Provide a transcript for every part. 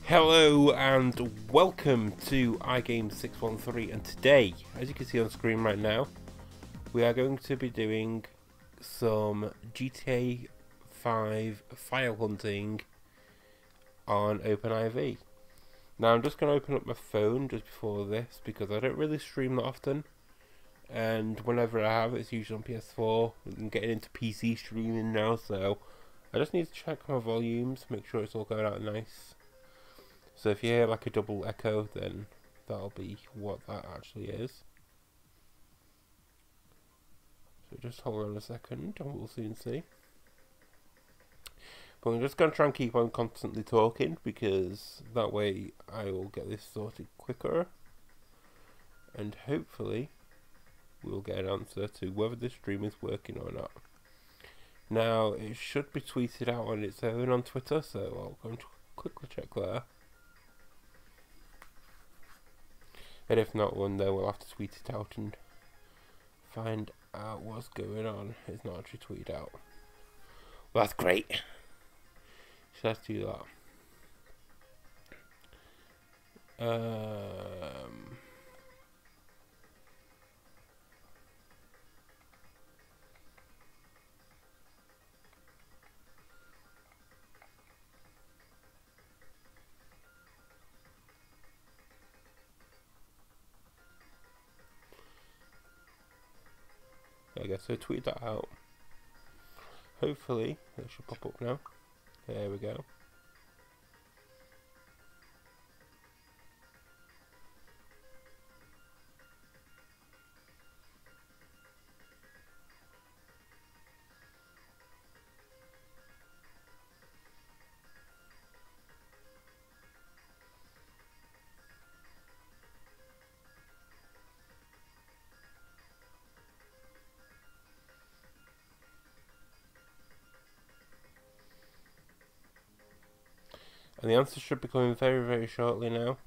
Hello and welcome to iGame613, and today, as you can see on screen right now, we are going to be doing some GTA 5 file hunting on OpenIV. Now I'm just going to open up my phone just before this because I don't really stream that often, and whenever I have it's usually on PS4. I'm getting into PC streaming now, so I just need to check my volumes, make sure it's all going out nice. So if you hear like a double echo, then that'll be what that actually is. So just hold on a second and we'll soon see. But I'm just going to try and keep on constantly talking because that way I will get this sorted quicker. And hopefully we'll get an answer to whether the stream is working or not. Now it should be tweeted out on its own on Twitter, so I'll go and quickly check there. And if not one, then we'll have to tweet it out and find out what's going on. It's not actually tweeted out. Well, that's great. So let's do that. I guess so tweet that out. Hopefully it should pop up now. There we go. And the answer should be coming very shortly now.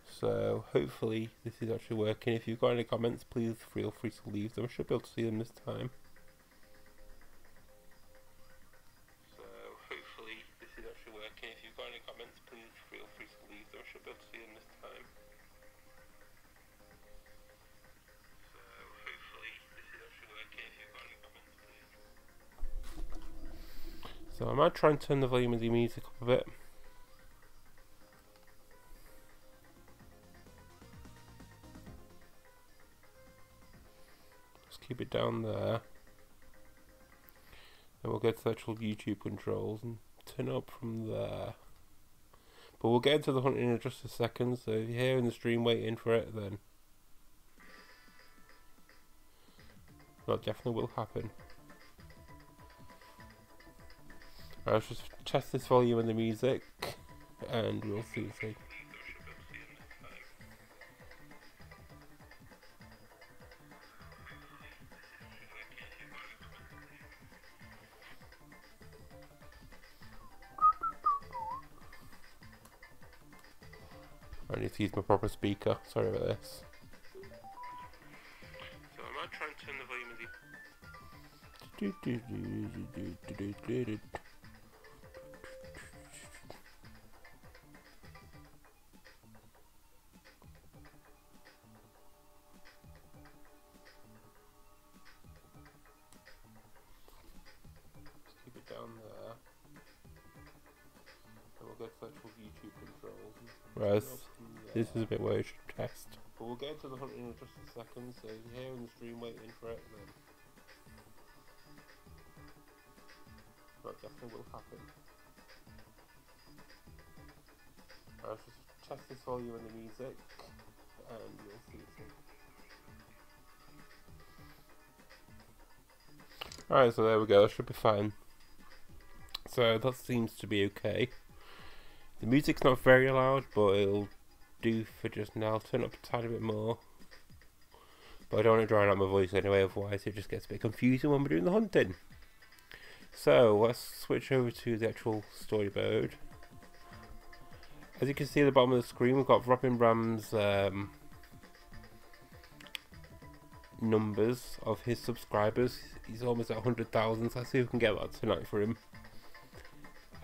So hopefully this is actually working. If you've got any comments, please feel free to leave them. I should be able to see them this time. So hopefully this is actually working. If you've got any comments, please feel free to leave them. I should be able to see them this time. So hopefully this is actually working. If you've got any comments, please. So I might try and turn the volume of the music up a bit. Just keep it down there. Then we'll go to the actual YouTube controls and turn it up from there. But we'll get into the hunting in just a second, so if you're here in the stream waiting for it, then that definitely will happen. Let's just test this volume and the music, and we'll see. I need to use my proper speaker. Sorry about this. So I might try and turn the volume of the. Down there, and we'll go to actual YouTube controls. Right, this is a bit where I should test. But we'll get into the hunting in just a second, so if you're here in the stream waiting for it, then that definitely will happen. Let's just test this volume and the music, and you'll see it. Alright, so there we go, that should be fine. So that seems to be okay. The music's not very loud, but it'll do for just now. I'll turn it up a tiny bit more. But I don't want to drown out my voice anyway, otherwise it just gets a bit confusing when we're doing the hunting. So let's switch over to the actual storyboard. As you can see at the bottom of the screen, we've got Robin Ram's numbers of his subscribers. He's almost at 100,000, so let's see if we can get that tonight for him.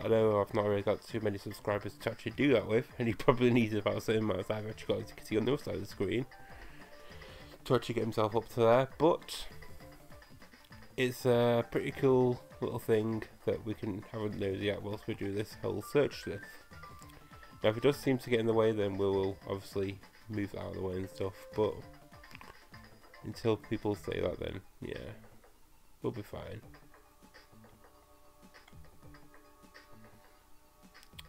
I know I've not really got too many subscribers to actually do that with, and he probably needs about a certain amount as I've actually got, as you can see on the other side of the screen, to actually get himself up to there. But it's a pretty cool little thing that we can have a nosy at whilst we do this whole search stuff. Now if it does seem to get in the way, then we will obviously move that out of the way and stuff, but until people say that, then yeah, we'll be fine.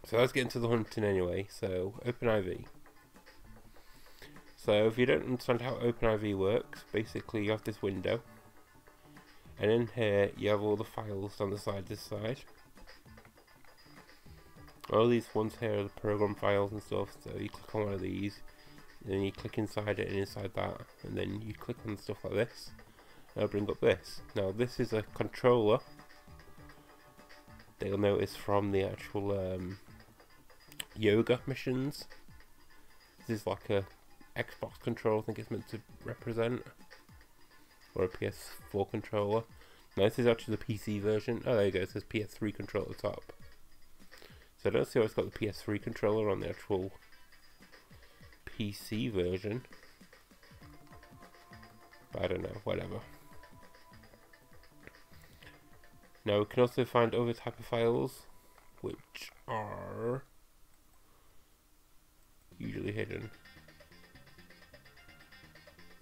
So let's get into the hunting anyway. So OpenIV. So if you don't understand how OpenIV works, basically you have this window, and in here you have all the files on the side this side. All these ones here are the program files and stuff, so you click on one of these, and then you click inside it and inside that, and then you click on stuff like this, and it'll bring up this. Now this is a controller that you'll notice from the actual yoga missions. This is like a Xbox controller, I think it's meant to represent, or a PS4 controller. Now this is actually the PC version. Oh, there you go, it says PS3 controller at the top. So I don't see why it's got the PS3 controller on the actual PC version, but I don't know, whatever. Now we can also find other type of files, which are usually hidden.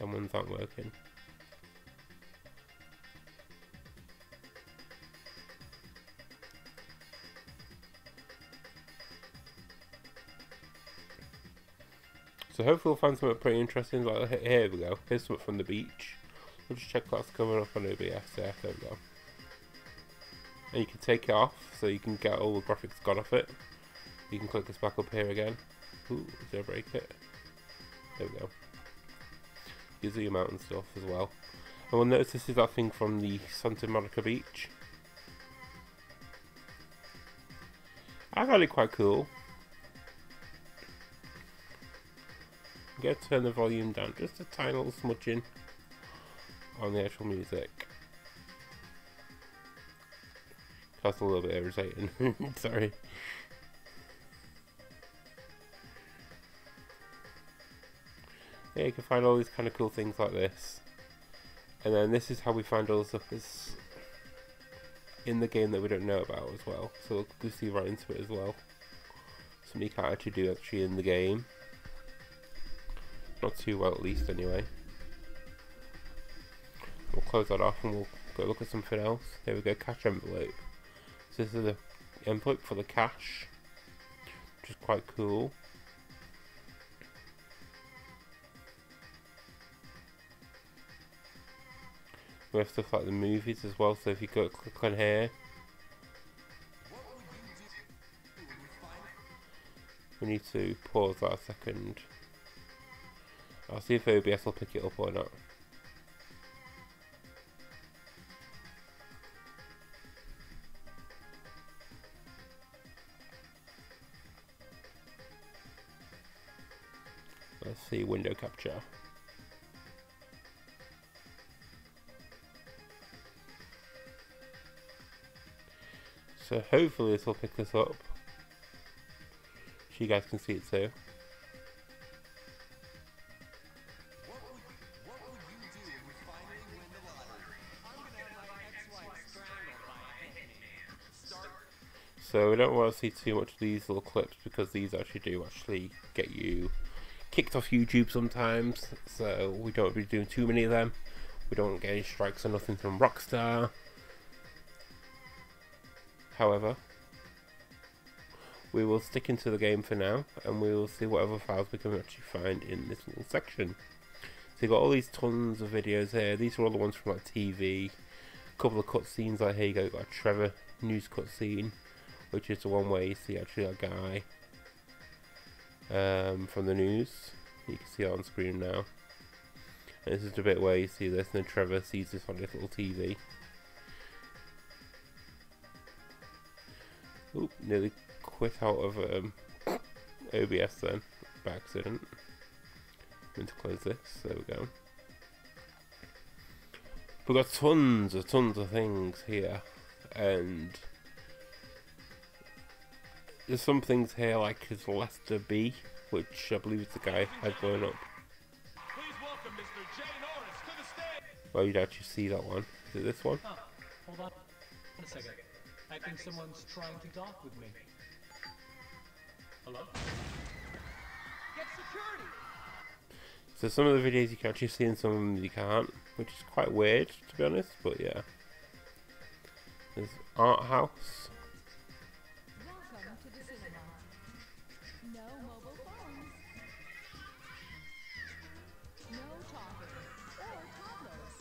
Them ones aren't working. So hopefully we'll find something pretty interesting. Like, here we go. Here's something from the beach. We'll just check what's coming up on OBS. There we go. And you can take it off, so you can get all the graphics gone off it. You can click this back up here again. Ooh, did I break it? There we go. You zoom out and stuff as well. And we'll notice this is that thing from the Santa Monica beach. I found it quite cool. I'm going to turn the volume down just a tiny little smudging on the actual music. That's a little bit irritating. Sorry. Yeah, you can find all these kind of cool things like this. And then this is how we find all the stuff that's in the game that we don't know about as well. So we'll go see right into it as well. Something you can't actually do in the game. Not too well, at least, anyway. We'll close that off and we'll go look at something else. Here we go, cache envelope. So this is the envelope for the cache, which is quite cool. We have stuff like the movies as well, so if you go click on here, we need to pause that a second. I'll see if OBS will pick it up or not. Let's see, window capture. So hopefully this will pick this up, so you guys can see it too. So we don't want to see too much of these little clips, because these actually do get you kicked off YouTube sometimes, so we don't want to be doing too many of them. We don't want to get any strikes or nothing from Rockstar. However, we will stick into the game for now, and we will see what other files we can actually find in this little section. So you've got all these tons of videos here. These are all the ones from like TV. A couple of cutscenes, like here you go, you've got a Trevor news cutscene, which is the one where you see actually a guy from the news. You can see it on screen now. And this is the bit where you see this, and then Trevor sees this on his little TV. Oop, nearly quit out of OBS then, by accident. I'm going to close this, there we go. We've got tons of things here, and there's some things here like his Lester B, which I believe is the guy had grown up. Please welcome Mr. J. Norris to the stage. Well, you'd actually see that one. Is it this one? Oh, hold on a second. I think someone's trying to talk with me. Hello? Get security. So some of the videos you can actually see and some of them you can't, which is quite weird to be honest, but yeah. There's Art House. Welcome to the cinema. No mobile phones. No talking or toddlers.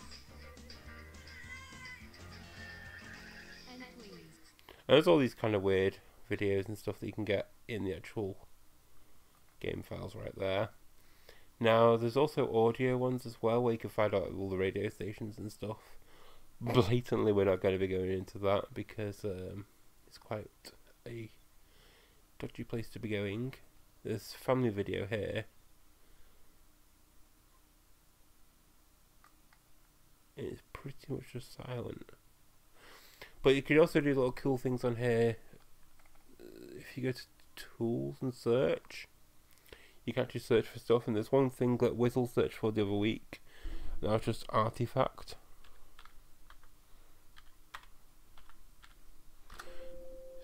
And please. And there's all these kind of weird videos and stuff that you can get in the actual game files right there. Now there's also audio ones as well where you can find out all the radio stations and stuff. Blatantly we're not going to be going into that because it's quite a dodgy place to be going. There's family video here. It's pretty much just silent. But you can also do little cool things on here. If you go to tools and search, you can actually search for stuff, and there's one thing that Whizzle searched for the other week. That was just artifact.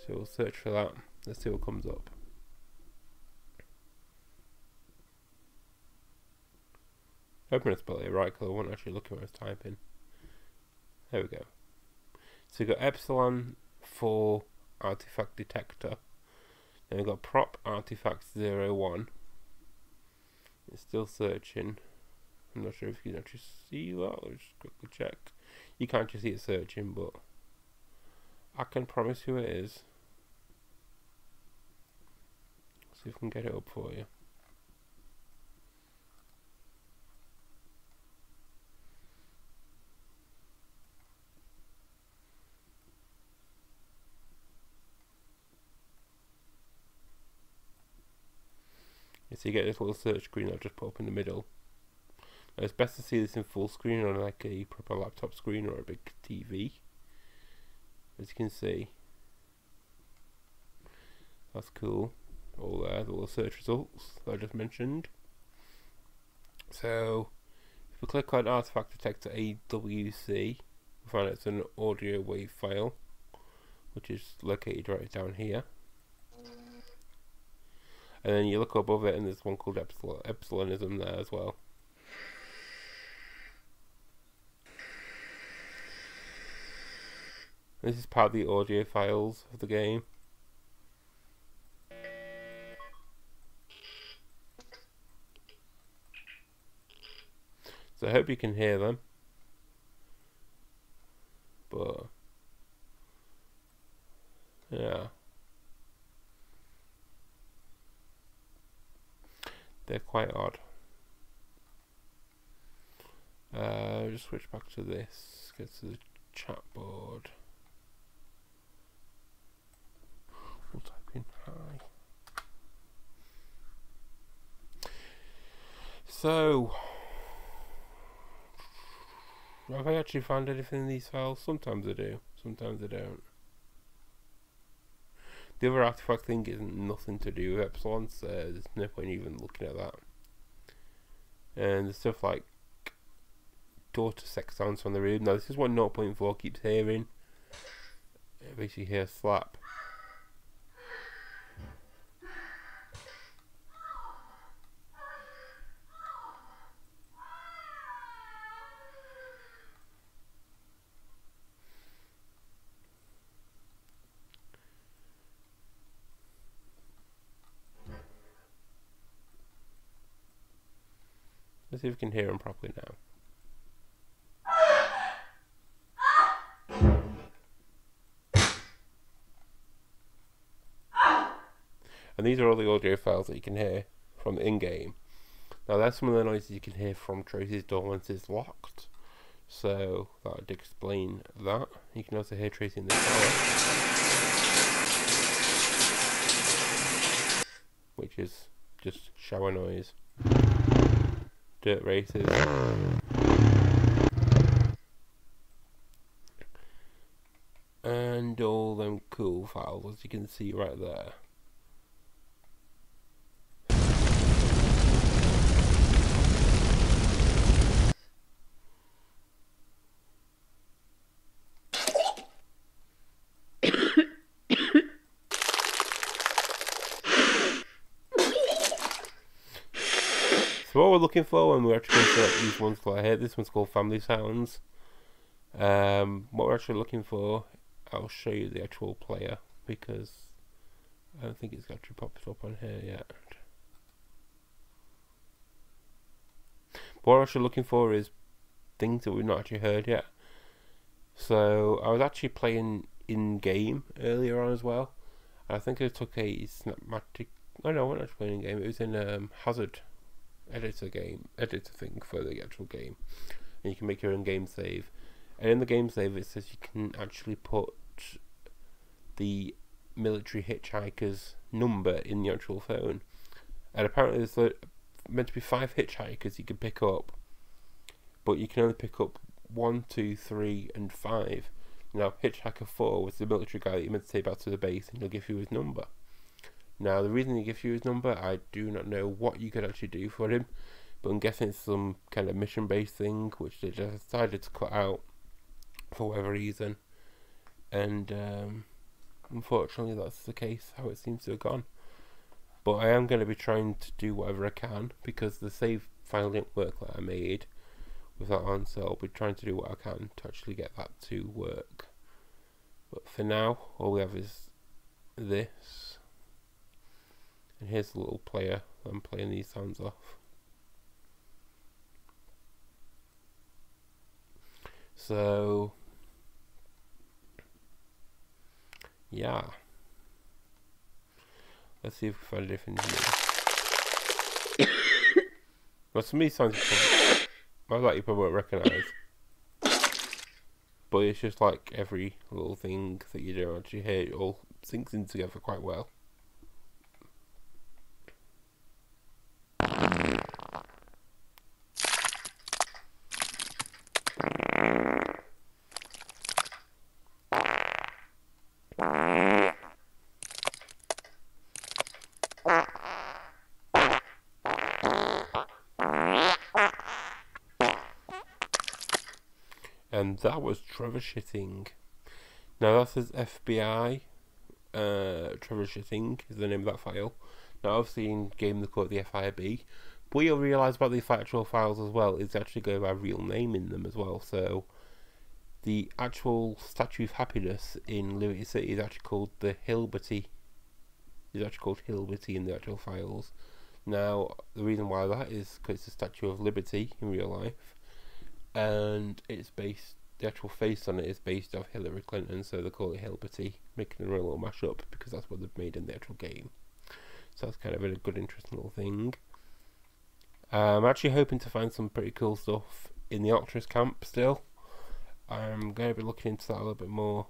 So we'll search for that. Let's see what comes up. Hoping I spelled it right because I wasn't actually looking where I was typing. There we go. So we've got epsilon for artifact detector. Then we've got prop artifact 01. It's still searching. I'm not sure if you can actually see that. Let's just quickly check. You can't actually see it searching, but I can promise you it is. See if I can get it up for you. So you get this little search screen I'll just put up in the middle. Now it's best to see this in full screen on like a proper laptop screen or a big TV. As you can see, that's cool. All there, the little search results that I just mentioned. So if we click on Artifact Detector AWC, we find it's an audio wave file, which is located right down here. And then you look above it and there's one called Epsilonism there as well. This is part of the audio files of the game. So I hope you can hear them. But yeah. They're quite odd. Just switch back to this. Get to the chat board. We'll type in hi. So, have I actually found anything in these files? Sometimes I do, sometimes I don't. The other artifact thing isn't nothing to do with Epsilon, so there's no point even looking at that. And there's stuff like daughter sex sounds from the room. Now this is what 0.4 keeps hearing. I basically hear a slap. Let's see if we can hear them properly now. And these are all the audio files that you can hear from in-game. Now that's some of the noises you can hear from Tracy's door once it's locked. So that would explain that. You can also hear Tracy in the shower, which is just shower noise. Dirt races. And all them cool files, as you can see right there. So what we're looking for when we're actually going to select these ones like here, this one's called Family Sounds. What we're actually looking for, I'll show you the actual player because I don't think it's actually popped up on here yet. But what we're actually looking for is things that we've not actually heard yet. So I was actually playing in game earlier on as well. I think I took a Snapmatic. Oh no, I wasn't actually playing in game. It was in Hazard editor thing for the actual game, and you can make your own game save. And in the game save, it says you can actually put the military hitchhiker's number in the actual phone. And apparently, there's meant to be 5 hitchhikers you can pick up, but you can only pick up 1, 2, 3, and 5. Now, Hitchhiker 4 was the military guy that you meant to take back to the base, and he'll give you his number. Now, the reason he gives you his number, I do not know what you could actually do for him, but I'm guessing it's some kind of mission-based thing, which they just decided to cut out for whatever reason. And unfortunately, that's the case, how it seems to have gone. But I am going to be trying to do whatever I can, because the save file didn't work that I made with that on, so I'll be trying to do what I can to actually get that to work. But for now, all we have is this, and here's the little player I'm playing these sounds off. So yeah, let's see if we find anything new. Well, to me, sounds like you probably won't recognise, but it's just like every little thing that you don't actually hear, it all sinks in together quite well. And that was Trevor Shitting. Now that says FBI. Trevor Shitting is the name of that file. Now obviously in game they call it the FIB. But what you'll realise about these actual files as well is they actually go by real name in them as well. So the actual Statue of Happiness in Liberty City is actually called the Hilberty. It's actually called Hilberty in the actual files. Now the reason why that is because it's the Statue of Liberty in real life. And it's based, the actual face on it is based off Hillary Clinton, so they call it Hilberty, making a real little mashup because that's what they've made in the actual game. So that's kind of a good, interesting little thing. I'm actually hoping to find some pretty cool stuff in the Octris camp still. I'm going to be looking into that a little bit more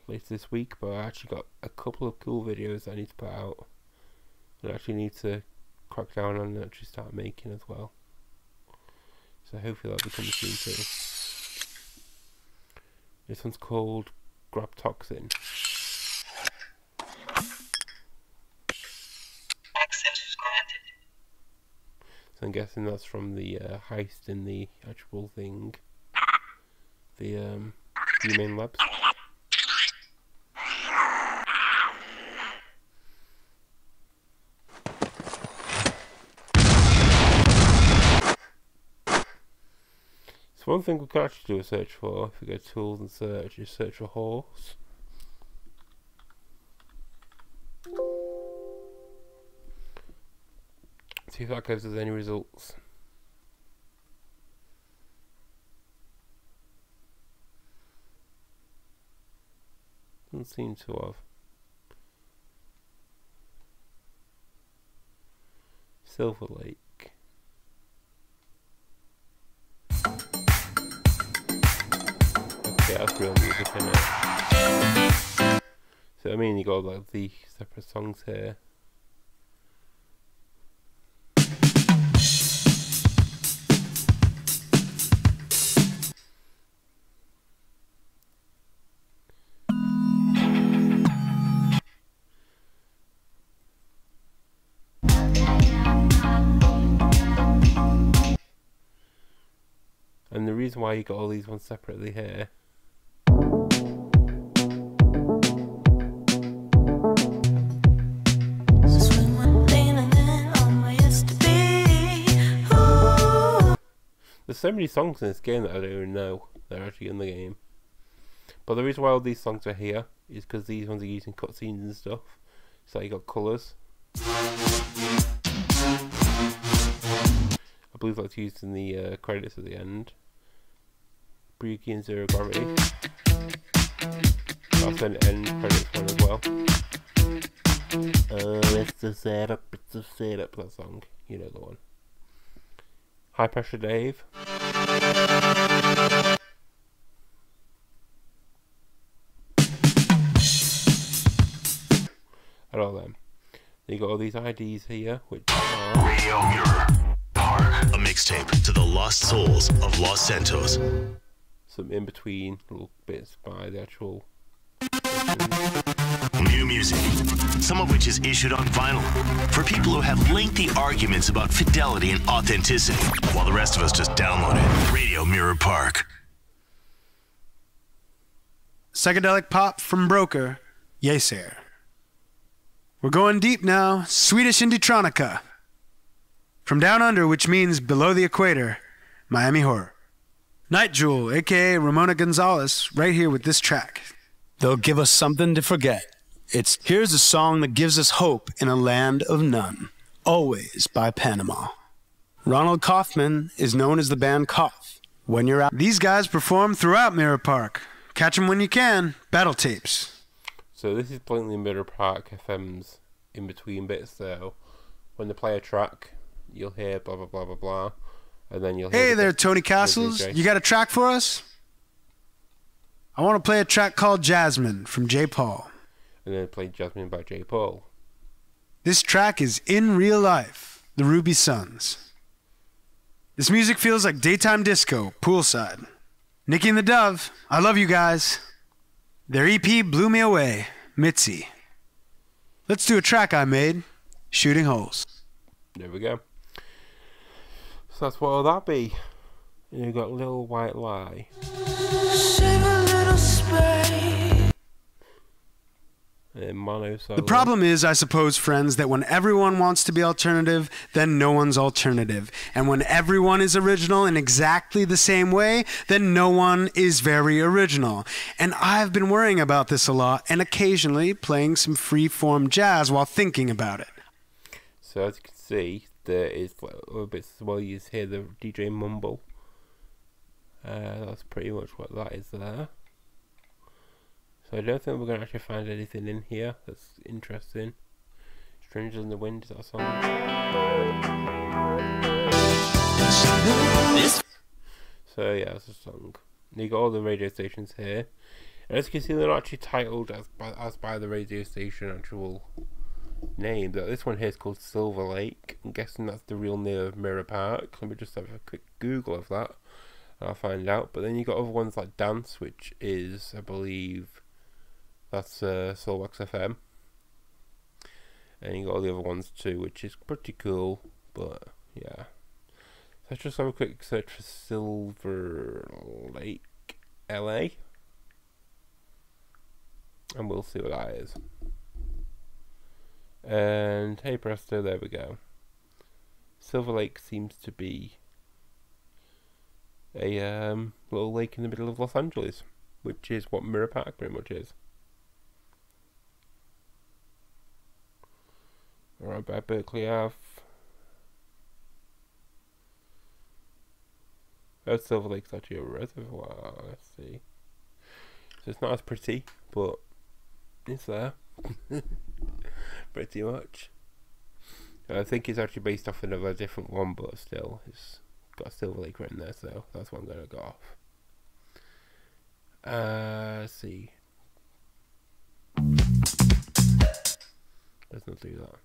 later this week, but I actually got a couple of cool videos I need to put out that I actually need to crack down on and actually start making as well. So hopefully that'll be coming soon too. This one's called Grab Toxin. Access granted. So I'm guessing that's from the heist in the actual thing. The main labs. So one thing we could actually do a search for, if we go to tools and search, is search for horse. See if that gives us any results. Doesn't seem to have. Silver Lake. Okay, that's real music, isn't it? So I mean, you got like the separate songs here. And the reason why you got all these ones separately here . Swim with leaning in on my used to be. Ooh. so many songs in this game that I don't even know they're actually in the game. But the reason why all these songs are here is because these ones are using cutscenes and stuff. So you got colours. I believe that's used in the credits at the end. Bryuki and Zero Gravity. That's an end credits one as well. It's a setup, that song. You know the one. High Pressure Dave. And all them. Then you got all these IDs here, which are Radio Mirror Park, a mixtape to the lost souls of Los Santos. some in between little bits by the actual New music, some of which is issued on vinyl, for people who have lengthy arguments about fidelity and authenticity, while the rest of us just download it. Radio Mirror Park. Psychedelic pop from Broker, Yeser. We're going deep now, Swedish Indietronica. From down under, which means below the equator, Miami Horror. Night Jewel, aka Ramona Gonzalez, right here with this track. They'll give us something to forget. It's Here's a Song That Gives Us Hope in a Land of None, Always by Panama. Ronald Kaufman is known as the band Cough. When you're out, these guys perform throughout Mirror Park. Catch them when you can. Battle tapes. So this is blatantly Mirror Park FM's in between bits. So when they play a track, you'll hear blah blah blah blah blah, and then you'll hear Hey there, Tony Castles. You got a track for us? I want to play a track called Jasmine from J. Paul. And then play Jasmine by J. Paul. This track is In Real Life, the Ruby Sons. This music feels like daytime disco, poolside. Nicky and the Dove, I love you guys. Their EP blew me away, Mitzi. Let's do a track I made, Shooting Holes. There we go. So that's what'll that be. And you've got Little White Lie. Save a little space. And mono solo. The problem is, I suppose, friends, that when everyone wants to be alternative, then no one's alternative. And when everyone is original in exactly the same way, then no one is very original. And I've been worrying about this a lot and occasionally playing some free-form jazz while thinking about it. So as you can see, there is a bit well you hear the DJ mumble. That's pretty much what that is there. So I don't think we're going to actually find anything in here that's interesting. Strangers in the Wind, is that a song? So yeah, it's a song. You got all the radio stations here. And as you can see, they're not actually titled as by the radio station actual name. This one here is called Silver Lake. I'm guessing that's the real name of Mirror Park. Let me just have a quick Google of that. I'll find out. But then you got other ones like Dance, which is, I believe, that's Soulwax FM. And you got all the other ones too, which is pretty cool. But yeah, so let's just have a quick search for Silver Lake, LA, and we'll see what that is. And hey presto, there we go. Silver Lake seems to be a little lake in the middle of Los Angeles, which is what Mirror Park pretty much is. Alright, by Berkeley Ave. Oh, Silver Lake's actually a reservoir, let's see. So it's not as pretty, but it's there. Pretty much. I think it's actually based off another different one, but still, it's got Silver Lake written there, so that's what I'm going to go off. Let's see. Let's not do that.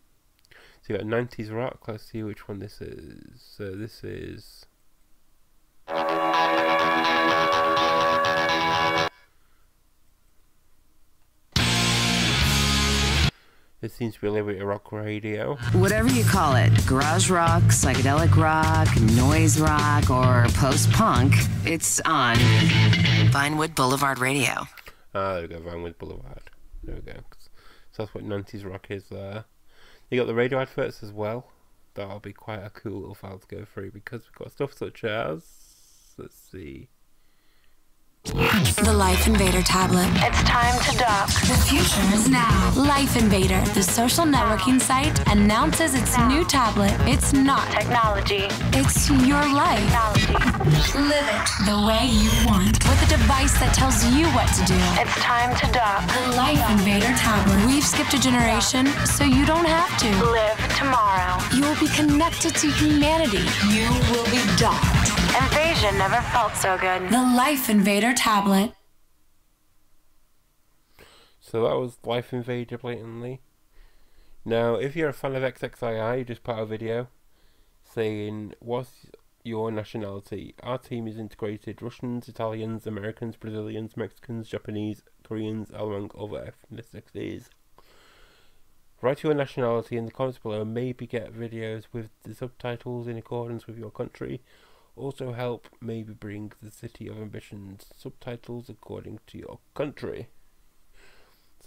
So you got 90s rock. Let's see which one this is. So this is. This seems to be a little bit of rock radio. Whatever you call it, garage rock, psychedelic rock, noise rock, or post-punk, it's on Vinewood Boulevard Radio. Ah, there we go, Vinewood Boulevard. There we go. So that's what 90s rock is there. You got the radio adverts as well. That'll be quite a cool little file to go through because we've got stuff such as Let's see. The Life Invader tablet. It's time to dock. The future is now. Life Invader, the social networking site, announces its new tablet. It's not technology. It's your life. Live it the way you want. With a device that tells you what to do. It's time to dock. The Life Invader tablet. We've skipped a generation, so you don't have to. Live tomorrow. You will be connected to humanity. You will be docked. Invasion never felt so good. The Life Invader tablet. So that was Life Invader blatantly. Now, if you're a fan of XXII, you just put out a video saying, what's your nationality? Our team is integrated Russians, Italians, Americans, Brazilians, Mexicans, Japanese, Koreans, among other ethnicities. Write your nationality in the comments below. Maybe get videos with the subtitles in accordance with your country. Also help maybe bring the City of Ambitions subtitles according to your country.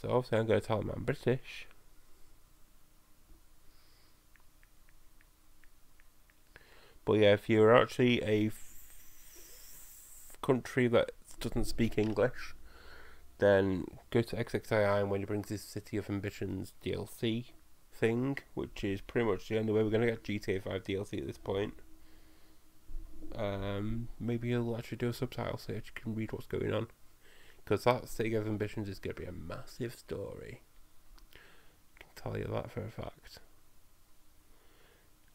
So obviously I'm going to tell them I'm British. But yeah, if you're actually a country that doesn't speak English, then go to XXII and when it brings this City of Ambitions DLC thing, which is pretty much the only way we're going to get GTA 5 DLC at this point. Maybe he'll actually do a subtitle so you can read what's going on, because that City of Ambitions is going to be a massive story. I can tell you that for a fact.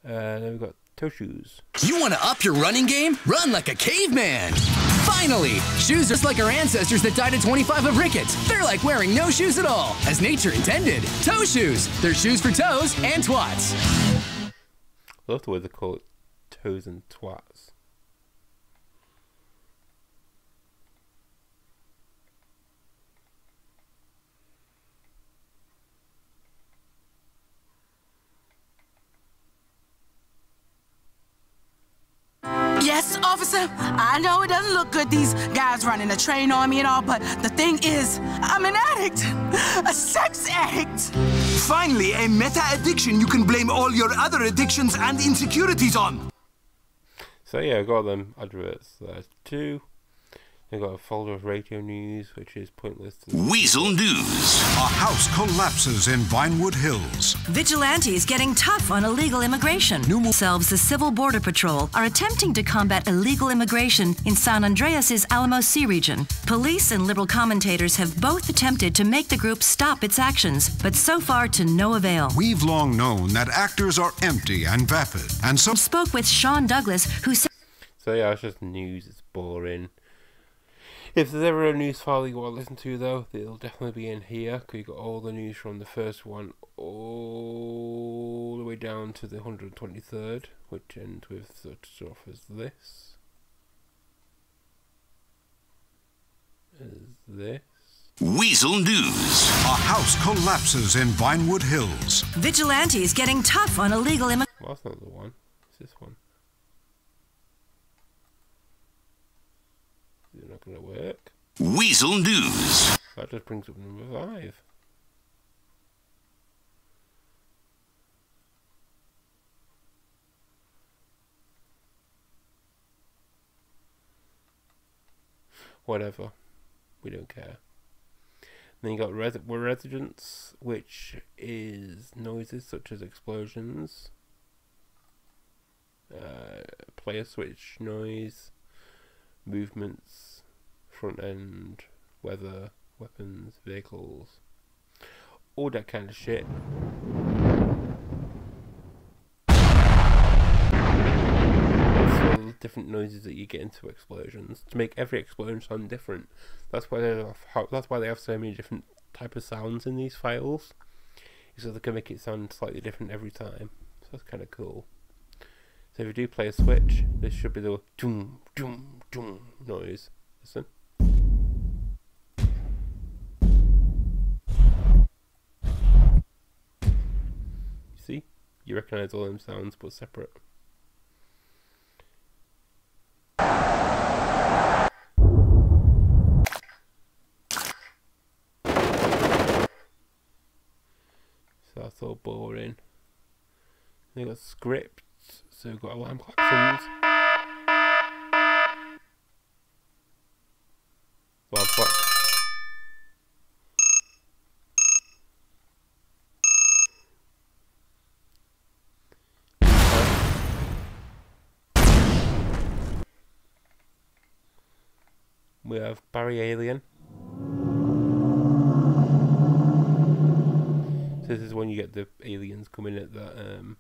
Then we've got toe shoes. You want to up your running game? Run like a caveman! Finally! Shoes just like our ancestors that died at 25 of rickets. They're like wearing no shoes at all, as nature intended. Toe shoes! They're shoes for toes and twats. I love the way they call it toes and twats. Yes, officer, I know it doesn't look good, these guys running a train on me and all, but the thing is, I'm an addict, a sex addict. Finally, a meta-addiction you can blame all your other addictions and insecurities on. So yeah, I got them adverts. There's two. I got a folder of radio news, which is pointless. Weasel News. A house collapses in Vinewood Hills. Vigilantes getting tough on illegal immigration. Themselves, the Civil Border Patrol are attempting to combat illegal immigration in San Andreas' Alamos Sea region. Police and liberal commentators have both attempted to make the group stop its actions, but so far to no avail. We've long known that actors are empty and vapid, and some spoke with Sean Douglas, who said, so yeah, it's just news, it's boring. If there's ever a news file you want to listen to, though, it'll definitely be in here, because you got all the news from the first one all the way down to the 123rd, which ends with such stuff as this. Weasel News. A house collapses in Vinewood Hills. Vigilantes getting tough on illegal immigration. Well, that's not the one. It's this one. Is it not going to work? Weasel News. That just brings up number 5. Whatever. We don't care. Then you got residents, which is noises such as explosions, player switch noise, movements, front end, weather, weapons, vehicles, all that kind of shit. All the different noises that you get into explosions to make every explosion sound different. That's why they have so many different type of sounds in these files, so they can make it sound slightly different every time. So that's kind of cool. So if you do play a switch, this should be the doom doom doom noise. Listen. You see? You recognise all them sounds but separate. So that's all boring. Then we've got scripts, so we've got alarm klaxons. We have Barry Alien. So this is when you get the aliens coming at that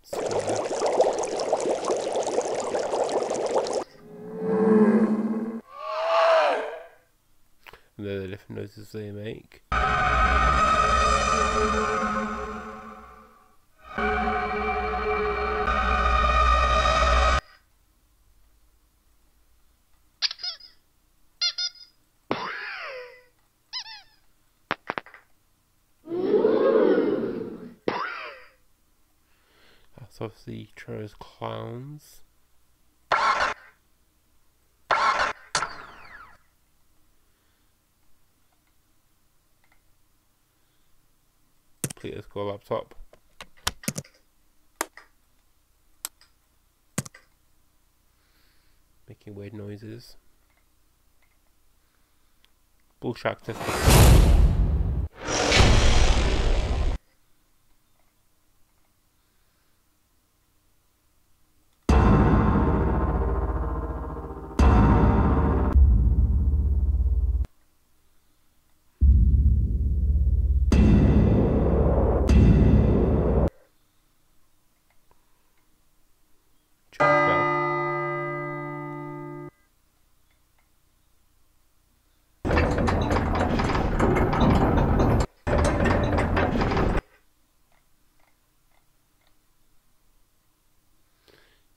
square. And they're the different noises they make. That's obviously Troy's clowns. Peter's core laptop. Making weird noises. Bull tractor.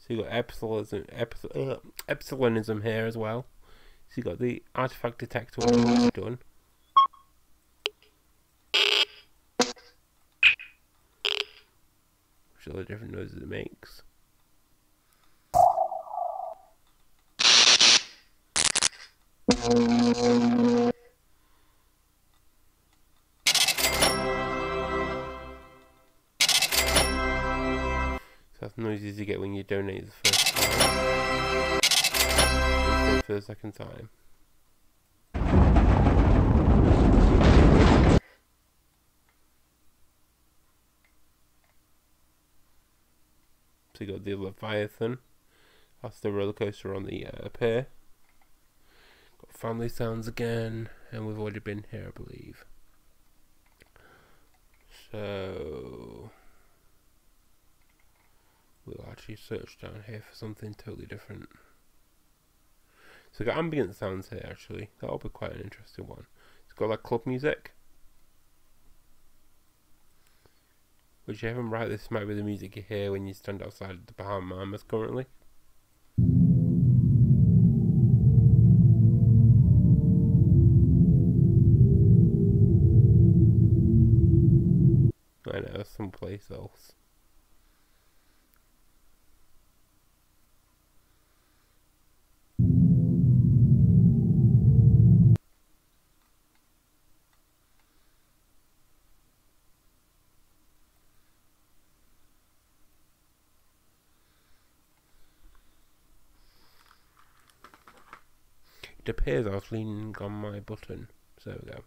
So you got epsilonism here as well. So you got the artifact detector already done. Which are the different noises it makes. So that's the noises you get when you donate the first time. For the second time. So you got the Leviathan. That's the roller coaster on the pier. Got family sounds again, and we've already been here, I believe. So we'll actually search down here for something totally different. So we've got ambient sounds here actually. That'll be quite an interesting one. It's got like club music. Which if I'm right, this might be the music you hear when you stand outside the Bahamas currently. I know, someplace else. It appears I was leaning on my button, so there we go.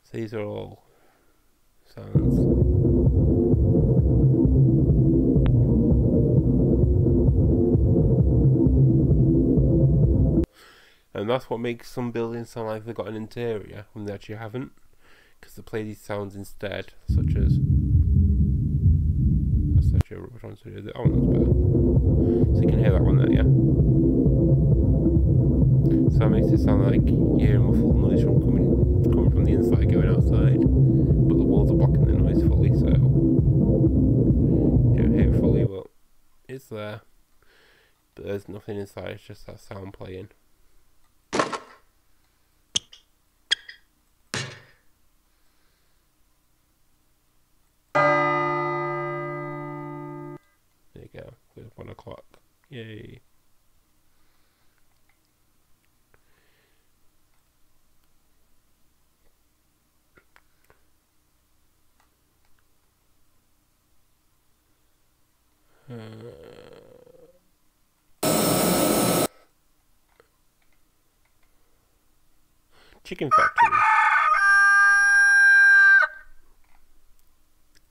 So these are all sounds. And that's what makes some buildings sound like they've got an interior when they actually haven't, because they play these sounds instead, such as which one's better? That one's better. So you can hear that one there, yeah. So that makes it sound like you're hearing muffled noise from coming from the inside going outside, but the walls are blocking the noise fully, so you don't hear it fully, but it's there. But there's nothing inside, it's just that sound playing. There you go, we're 1 o'clock. Yay. Chicken factory.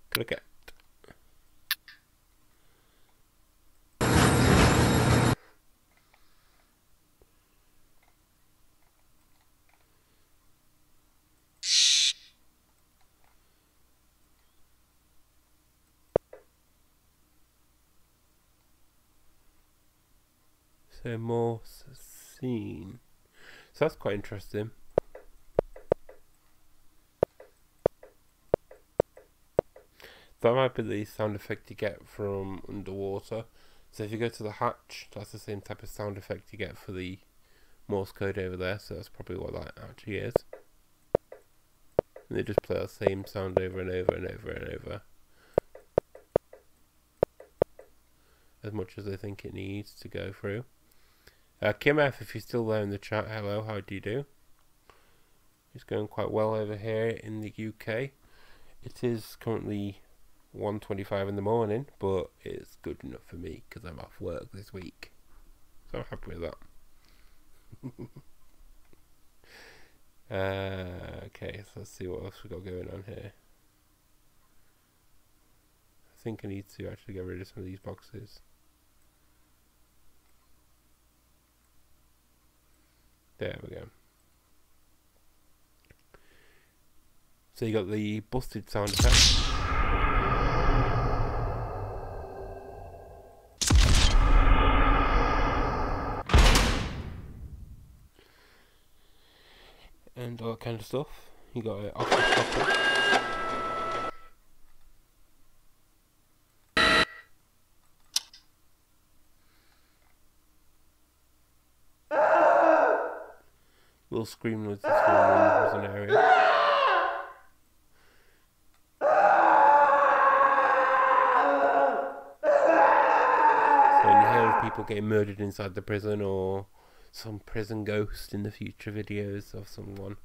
Got a cat. to Morse scene. So that's quite interesting. That might be the sound effect you get from underwater. So if you go to the hatch, that's the same type of sound effect you get for the Morse code over there. So that's probably what that actually is. And they just play the same sound over and over and over and over, as much as they think it needs to go through. Kim F, if you're still there in the chat, hello, how do you do? It's going quite well over here in the UK. It is currently 1:25 in the morning, but it's good enough for me because I'm off work this week, so I'm happy with that. Okay, so let's see what else we got going on here. I think I need to actually get rid of some of these boxes. There we go. So you got the busted sound effect. And all that kind of stuff. You got it off the top. Will scream with the was an area. So when you hear of people getting murdered inside the prison, or some prison ghost in the future videos of someone,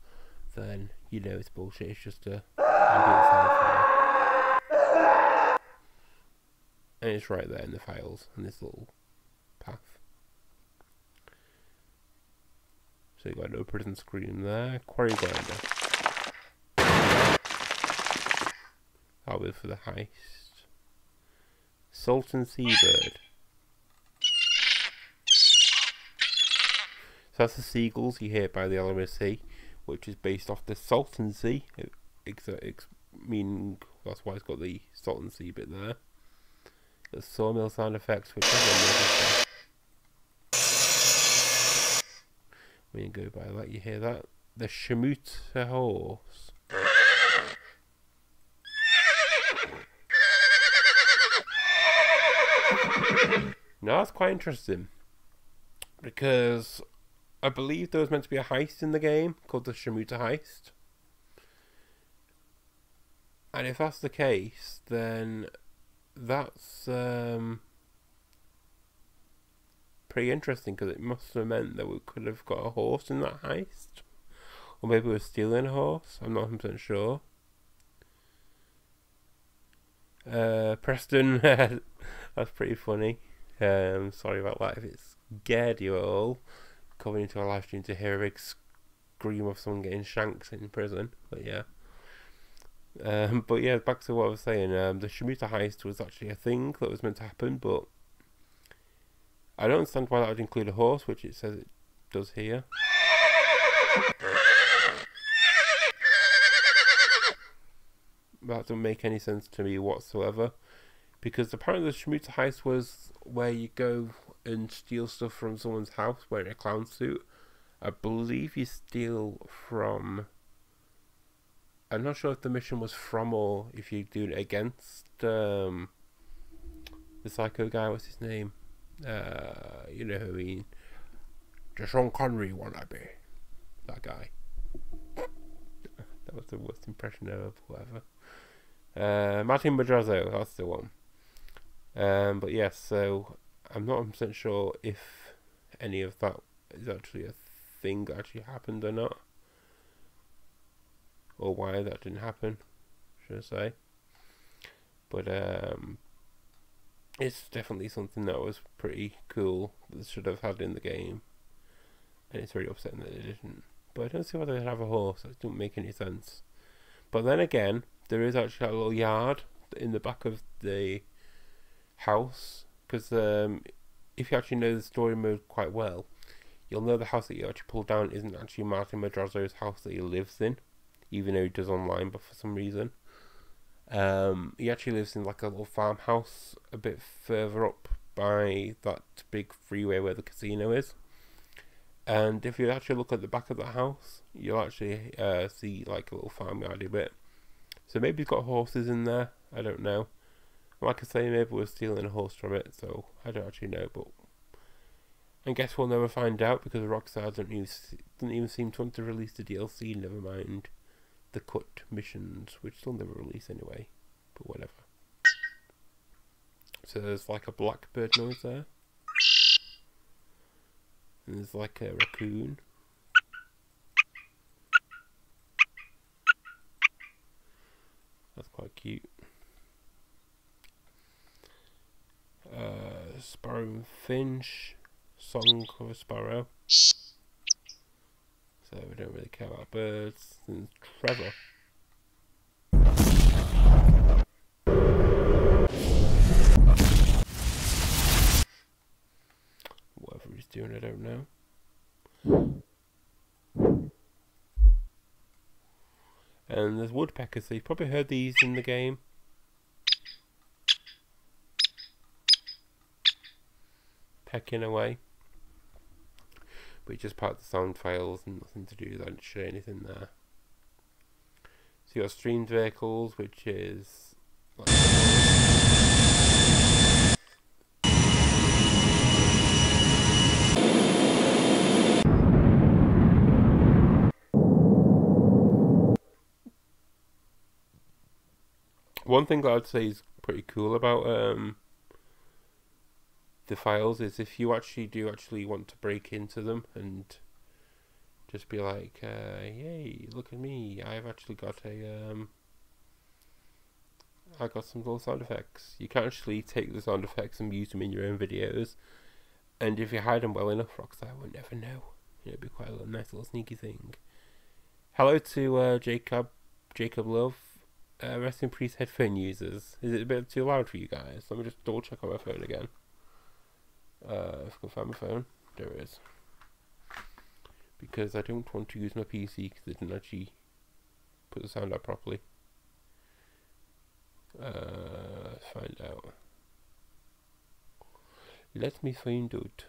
then you know it's bullshit. It's just a ambient sound file. And it's right there in the files in this little path. So you got no prison screen there. Quarry grinder. That'll be for the heist. Sultan Seabird. So that's the seagulls you hear by the Alamo Sea, which is based off the Salton Sea. Meaning that's why it's got the Salton Sea bit there. The sawmill sound effects, which is when you go by that, you hear that. The Shamuta horse. Now that's quite interesting, because I believe there was meant to be a heist in the game called the Shamuta heist. And if that's the case, then that's pretty interesting, because it must have meant that we could have got a horse in that heist, or maybe we're stealing a horse. I'm not 100% sure. Preston, that's pretty funny. Sorry about that if it scared you at all, coming into a live stream to hear a big scream of someone getting shanked in prison. But yeah. But yeah, back to what I was saying. The Shamuta heist was actually a thing that was meant to happen, but I don't understand why that would include a horse, which it says it does here. That doesn't make any sense to me whatsoever, because apparently the Shamuta heist was where you go and steal stuff from someone's house wearing a clown suit. I believe you steal from... I'm not sure if the mission was from or if you do it against the psycho guy. What's his name? You know who I mean. The Sean Connery wannabe. That guy. That was the worst impression ever, whatever. Martin Madrazo, that's the one. But yes, so I'm not 100% sure if any of that is actually a thing that actually happened or not, or why that didn't happen, should I say. But it's definitely something that was pretty cool that should have had in the game, and it's very upsetting that it didn't. But I don't see why they'd have a horse. That doesn't make any sense. But then again, there is actually a little yard in the back of the house, because if you actually know the story mode quite well, you'll know the house that you actually pull down isn't actually Martin Madrazo's house that he lives in, even though he does online, but for some reason. He actually lives in like a little farmhouse a bit further up by that big freeway where the casino is. And if you actually look at the back of the house, you'll actually see like a little farmyardy bit. So maybe he's got horses in there. I don't know. Like I say, maybe we're stealing a horse from it. So I don't actually know, but I guess we'll never find out because Rockstar doesn't even seem to want to release the DLC. Never mind the cut missions, which they'll never release anyway. But whatever. So there's like a blackbird noise there. And there's like a raccoon. That's quite cute. Sparrow and Finch. Song of a sparrow. So we don't really care about birds. And Trevor. Whatever he's doing, I don't know. And there's woodpeckers, so you've probably heard these in the game. Pecking away. But you just part the sound files and nothing to do, don't show anything there. So you got streamed vehicles, which is like one thing that I'd say is pretty cool about the files is if you actually want to break into them and just be like, yay, look at me, I've actually got I got some little sound effects. You can actually take the sound effects and use them in your own videos, and if you hide them well enough, Rockstar won't never know. It'd be quite a nice little sneaky thing. Hello to Jacob Love. Rest in peace, headphone users. Is it a bit too loud for you guys? Let me just double check on my phone again. If I can find my phone, there it is. Because I don't want to use my PC because it didn't actually put the sound out properly. Let's find out. Let me find out.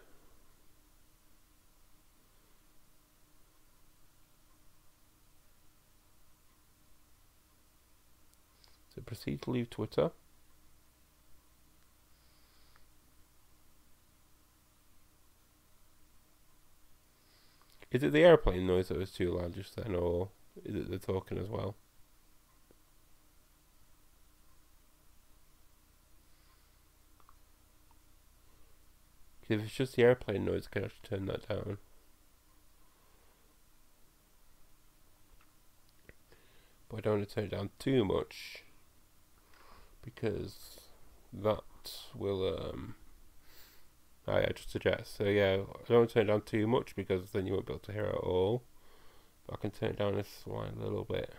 So proceed to leave Twitter. Is it the airplane noise that was too loud just then, or is it the talking as well? If it's just the airplane noise, I can actually turn that down. But I don't want to turn it down too much, because that will I just suggest. So yeah, I don't want to turn it down too much because then you won't be able to hear it at all. But I can turn it down a slight little bit.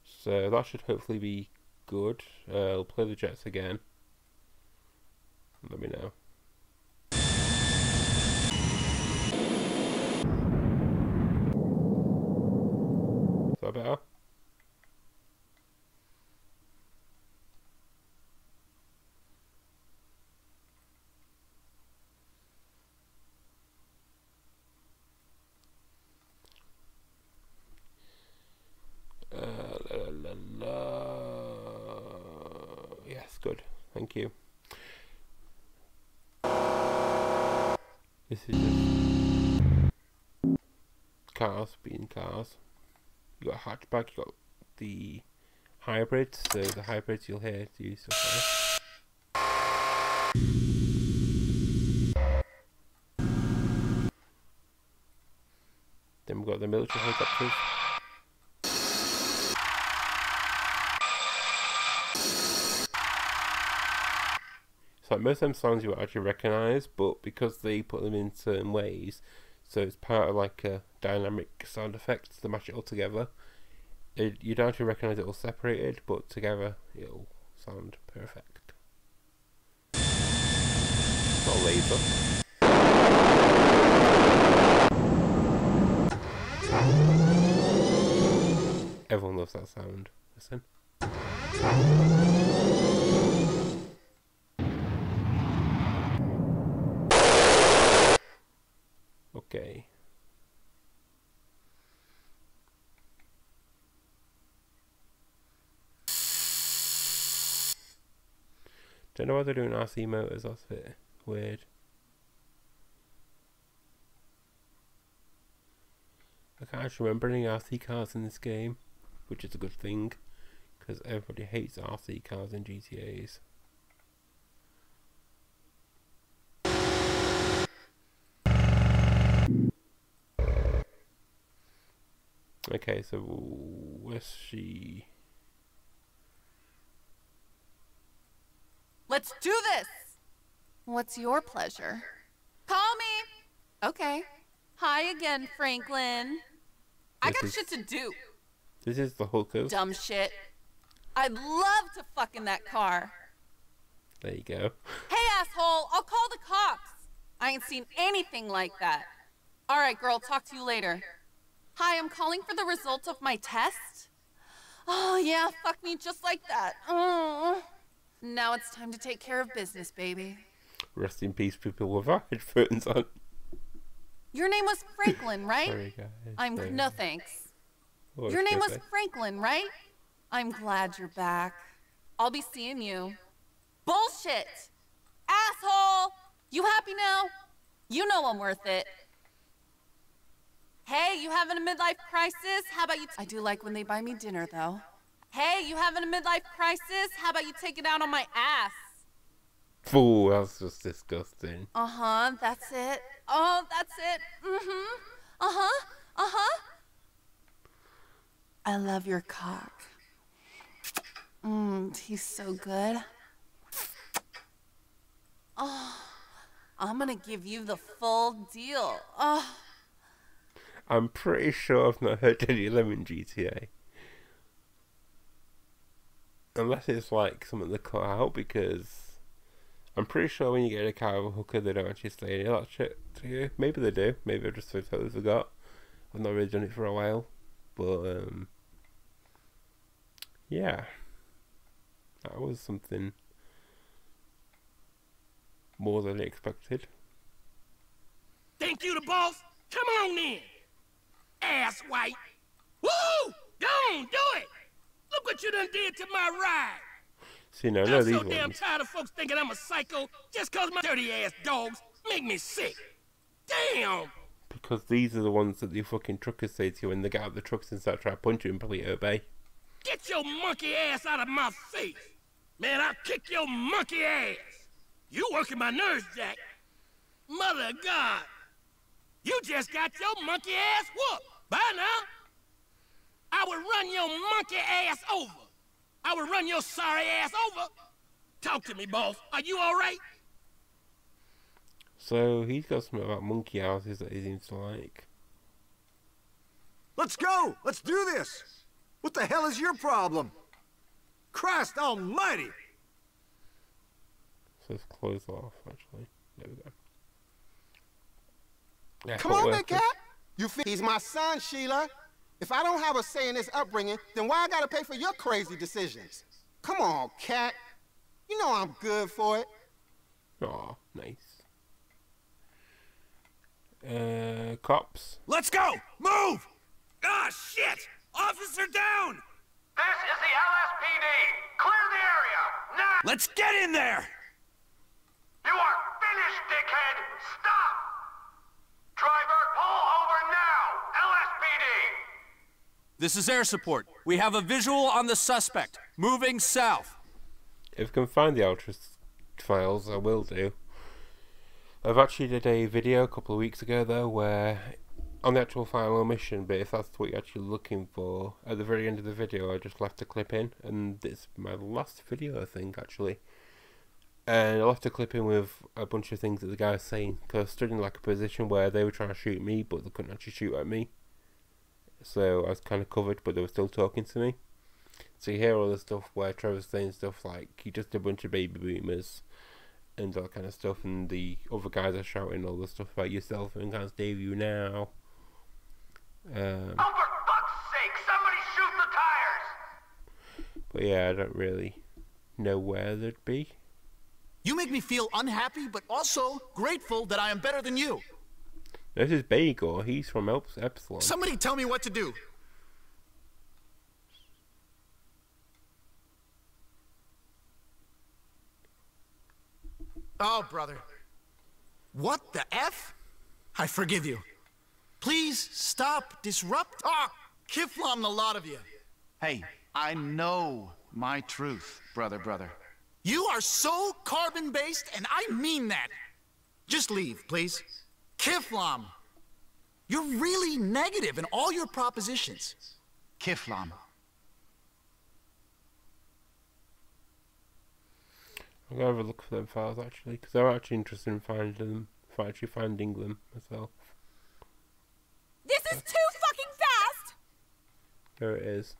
So that should hopefully be good. I'll play the jets again. Let me know. Is that better? Yes, good. Thank you. This is just cars being cars. You got a hatchback, you got the hybrids, so the hybrids you'll hear do stuff like that. Then we've got the military helicopters. So most of them songs you will actually recognise, but because they put them in certain ways, so it's part of like a dynamic sound effect to match it all together. You don't actually recognise it all separated, but together it'll sound perfect. It's not a laser. Everyone loves that sound. Listen. Okay. Don't know why they're doing RC motors, that's a bit weird. I can't actually remember any RC cars in this game, which is a good thing, because everybody hates RC cars in GTAs. Okay, so where's she? Let's do this! What's your pleasure? Call me! Okay. Hi again, Franklin. I got shit to do. This is the hookers. Dumb shit. I'd love to fuck in that car. There you go. Hey, asshole! I'll call the cops! I ain't seen anything like that. Alright, girl, talk to you later. Hi, I'm calling for the results of my test. Oh, yeah, fuck me just like that. Oh. Now it's time to take care of business, baby. Rest in peace, people with our headphones on. Your name was Franklin, right? Sorry, guys. No thanks. What Your name was say? Franklin, right? I'm glad you're back. I'll be seeing you. Bullshit! Asshole! You happy now? You know I'm worth it. Hey, you having a midlife crisis? How about you... I do like when they buy me dinner, though. Hey, you having a midlife crisis? How about you take it out on my ass? Fool, that's just disgusting. Uh-huh, that's it. Oh, that's it. Mm-hmm. Uh-huh, uh-huh. I love your cock. He's so good. Oh, I'm gonna give you the full deal. Oh. I'm pretty sure I've not heard any of them in GTA. Unless it's like something they cut out, because I'm pretty sure when you get a car with a hooker, they don't actually say any of that shit to you. Maybe they do. Maybe I just totally forgot. I've not really done it for a while. But, yeah. That was something more than expected. Think you the boss? Come on then. Ass white. Woo! Go on, do it! Look what you done did to my ride. See, now, I know I'm these so damn ones. tired of folks thinking I'm a psycho just cause my dirty ass dogs make me sick. Damn! Because these are the ones that the fucking truckers say to you when they get out of the trucks and start trying to punch you and please obey. Get your monkey ass out of my face. Man, I'll kick your monkey ass. You working my nerves, Jack. Mother of God. You just got your monkey ass whooped. Bye now. I would run your monkey ass over. I would run your sorry ass over. Talk to me, boss. Are you all right? So he's got something about monkey houses that he seems to like. Let's go! Let's do this! What the hell is your problem? Christ almighty! So let's close off, actually. There we go. Yeah, Come on, big cat. You feel he's my son, Sheila. If I don't have a say in this upbringing, then why I gotta pay for your crazy decisions? Come on, cat. You know I'm good for it. Aw, nice. Cops. Let's go! Move! Ah, shit! Officer down! This is the LSPD. Clear the area, now! Let's get in there! You are finished, dickhead! Stop! Driver, pull over now! LSPD! This is air support. We have a visual on the suspect. Moving south. If I can find the Ultra files, I will do. I've actually did a video a couple of weeks ago, though, where on the actual final mission, but if that's what you're actually looking for, at the very end of the video, I just left a clip in, and it's my last video, I think, actually. And I left a clip in with a bunch of things that the guy was saying, because I stood in like a position where they were trying to shoot me, but they couldn't actually shoot at me. So I was kind of covered, but they were still talking to me. So you hear all the stuff where Trevor's saying stuff like, you just a bunch of baby boomers, and that kind of stuff, and the other guys are shouting all the stuff about yourself and can't save you now. Oh, for fuck's sake, somebody shoot the tires! But yeah, I don't really know where they'd be. You make me feel unhappy, but also grateful that I am better than you. This is Bagor. He's from Epsilon. Somebody tell me what to do. Oh, brother. What the F? I forgive you. Please stop disrupt. Ah, Kiflam the lot of you. Hey, I know my truth, brother. You are so carbon-based, and I mean that. Just leave, please. Kiflam, you're really negative in all your propositions. Kiflam. I'm gonna have a look for them files actually, because I'm actually interested in finding them myself. This is too fucking fast! There it is.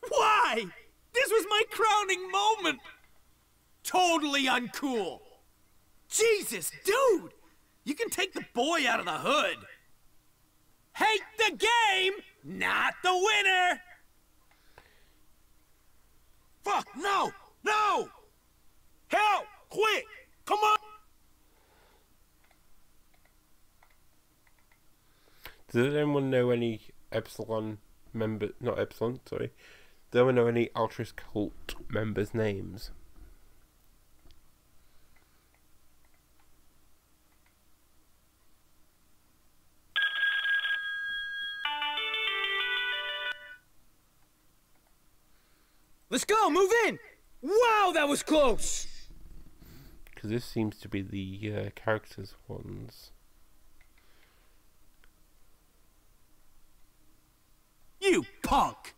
Why? This was my crowning moment! Totally uncool! Jesus, dude! You can take the boy out of the hood! Hate the game, not the winner! Fuck, no! No! Help! Quick! Come on! Does anyone know any Epsilon members? Not Epsilon, sorry. Does anyone know any Altruist Cult members' names? Let's go, move in! Wow, that was close! Because this seems to be the characters ones. You punk!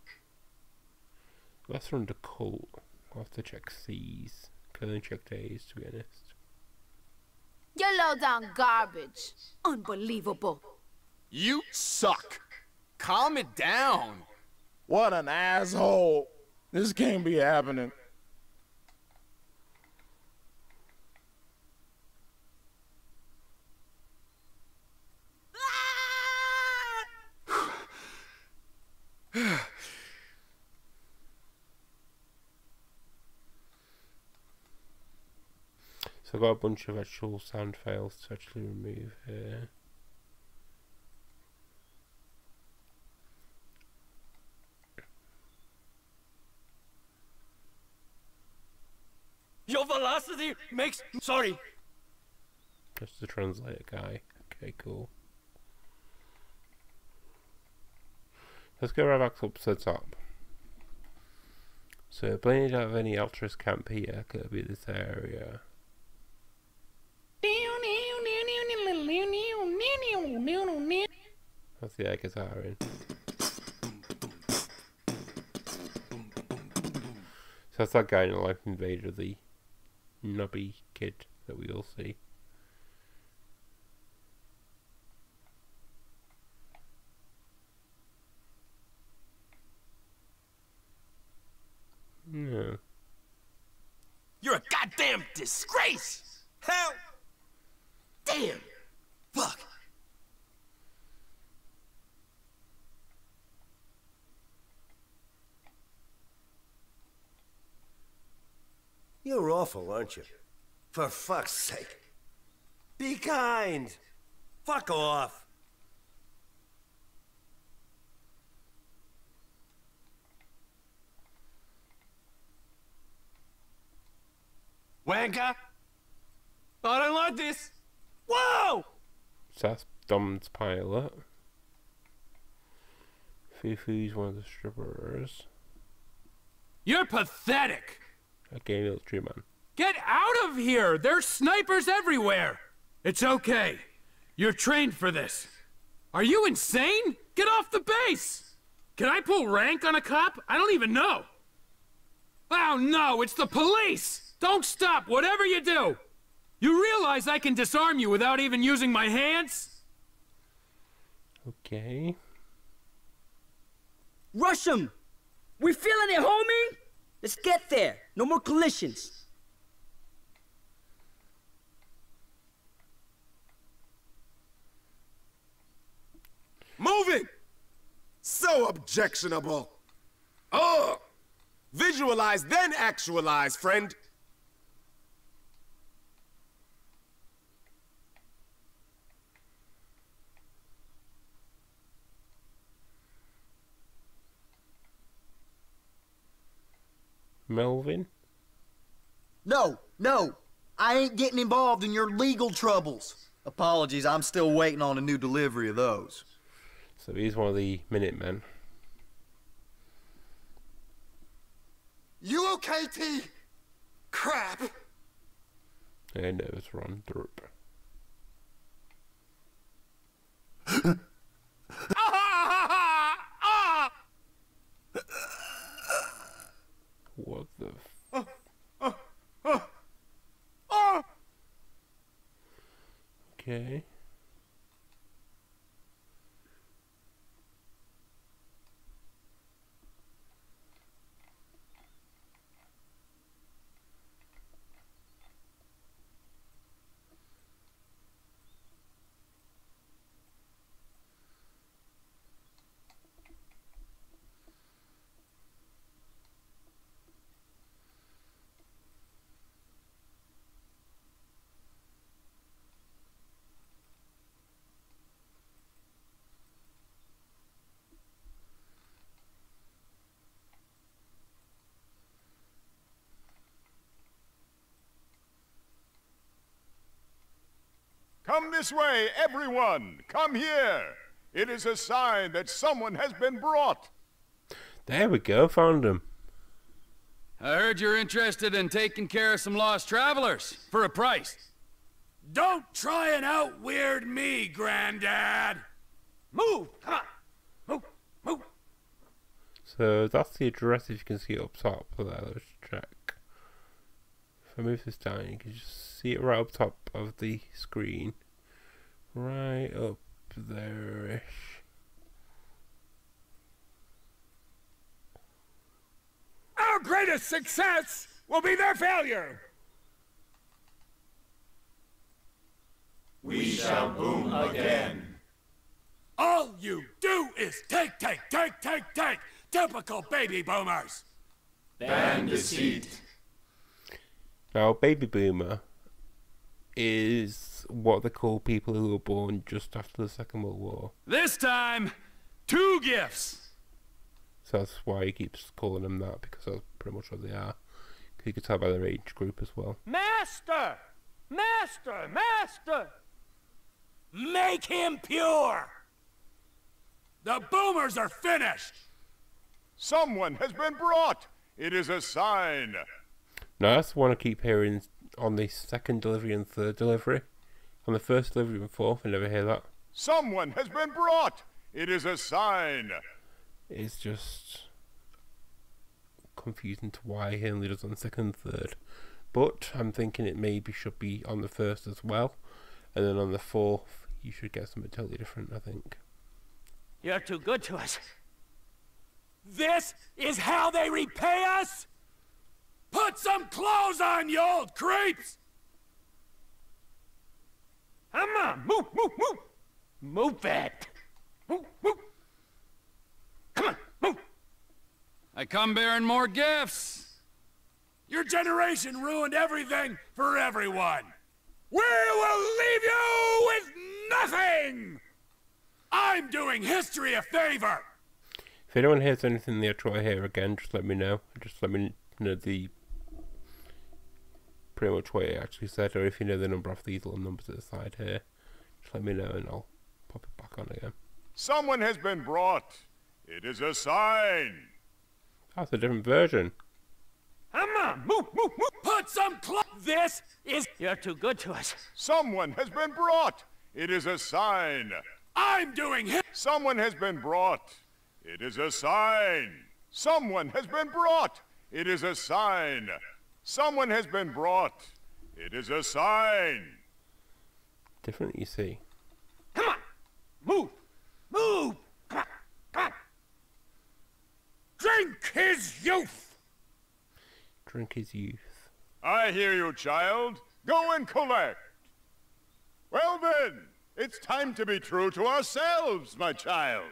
That's under Cult. I'll have to check C's. Can only check A's, to be honest. You're low down garbage. Unbelievable. You suck. Calm it down. What an asshole. This can't be happening. So I've got a bunch of actual sound files to actually remove here. Your velocity makes... Sorry. That's the translator guy. Okay, cool. Let's go right back up to the top. So, Blaine don't have any Altruist camp here. Could be this area. That's the air guitar in. So that's that guy in the Life Invader, the knobby kid that we all see. No. You're a goddamn disgrace! Hell! Damn! Fuck! You're awful, aren't you? For fuck's sake. Be kind. Fuck off. Wanker! I don't like this! Whoa! So that's Dom's pilot. Fufu's one of the strippers. You're pathetic! A gay military man. Get out of here! There's snipers everywhere! It's okay. You're trained for this. Are you insane? Get off the base! Can I pull rank on a cop? I don't even know. Oh no, it's the police! Don't stop, whatever you do! You realize I can disarm you without even using my hands? Okay. Rush 'em! We feeling it, homie? Let's get there. No more collisions. Moving! So objectionable. Oh! Visualize, then actualize, friend. Melvin? No, I ain't getting involved in your legal troubles. Apologies, I'm still waiting on a new delivery of those. So he's one of the Minutemen. You okay, T? Crap. I know it's Ron Drup. What the Okay. Come this way, everyone! Come here! It is a sign that someone has been brought. There we go, found him. I heard you're interested in taking care of some lost travelers for a price. Don't try and out-weird me, Granddad! Move! Come on! Move! So that's the address, if you can see it up top there. Let's check. If I move this down, you can just see it right up top of the screen. Right up there-ish. Our greatest success will be their failure! We shall boom again. All you do is take! Typical baby boomers! Ban deceit. Now, baby boomer is what they call people who were born just after the Second World War. This time, 2 gifts. So that's why he keeps calling them that, because that's pretty much what they are. You can tell by their age group as well. Master! Make him pure! The boomers are finished! Someone has been brought! It is a sign. Now that's the one I keep hearing on the second delivery and third delivery. On the first delivery and fourth, I never hear that. Someone has been brought! It is a sign. It's just confusing to why he only does on the second and third. But I'm thinking it maybe should be on the first as well. And then on the fourth, you should get something totally different, I think. You're too good to us. This is how they repay us? Put some clothes on, you old creeps! Come on, move! Move it! Move! Come on, move! I come bearing more gifts. Your generation ruined everything for everyone. We will leave you with nothing! I'm doing history a favor! If anyone hears anything they try here again, just let me know. Just let me know the pretty much what it actually said, or if you know the number of these little numbers at the side here, just let me know and I'll pop it back on again. Someone has been brought. It is a sign. That's a different version. Come on, move! Put some This is... You're too good to us. Someone has been brought. It is a sign. I'm doing it. Someone has been brought. It is a sign. Someone has been brought. It is a sign. Someone has been brought. It is a sign. Different, you see. Come on, move! Come on! Drink his youth! Drink his youth. I hear you, child. Go and collect. Well then, it's time to be true to ourselves, my child.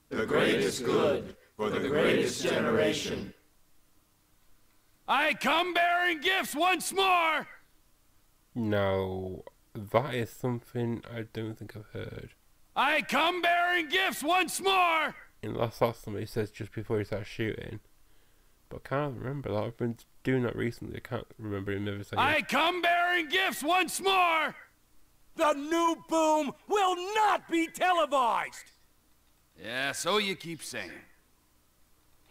The greatest good for the greatest generation. I come bearing gifts once more! No, that is something I don't think I've heard. I come bearing gifts once more! Unless that's somebody says just before he starts shooting. But I can't remember that. I've been doing that recently. I can't remember him ever saying I come bearing gifts once more. The new boom will not be televised. Yeah, so you keep saying.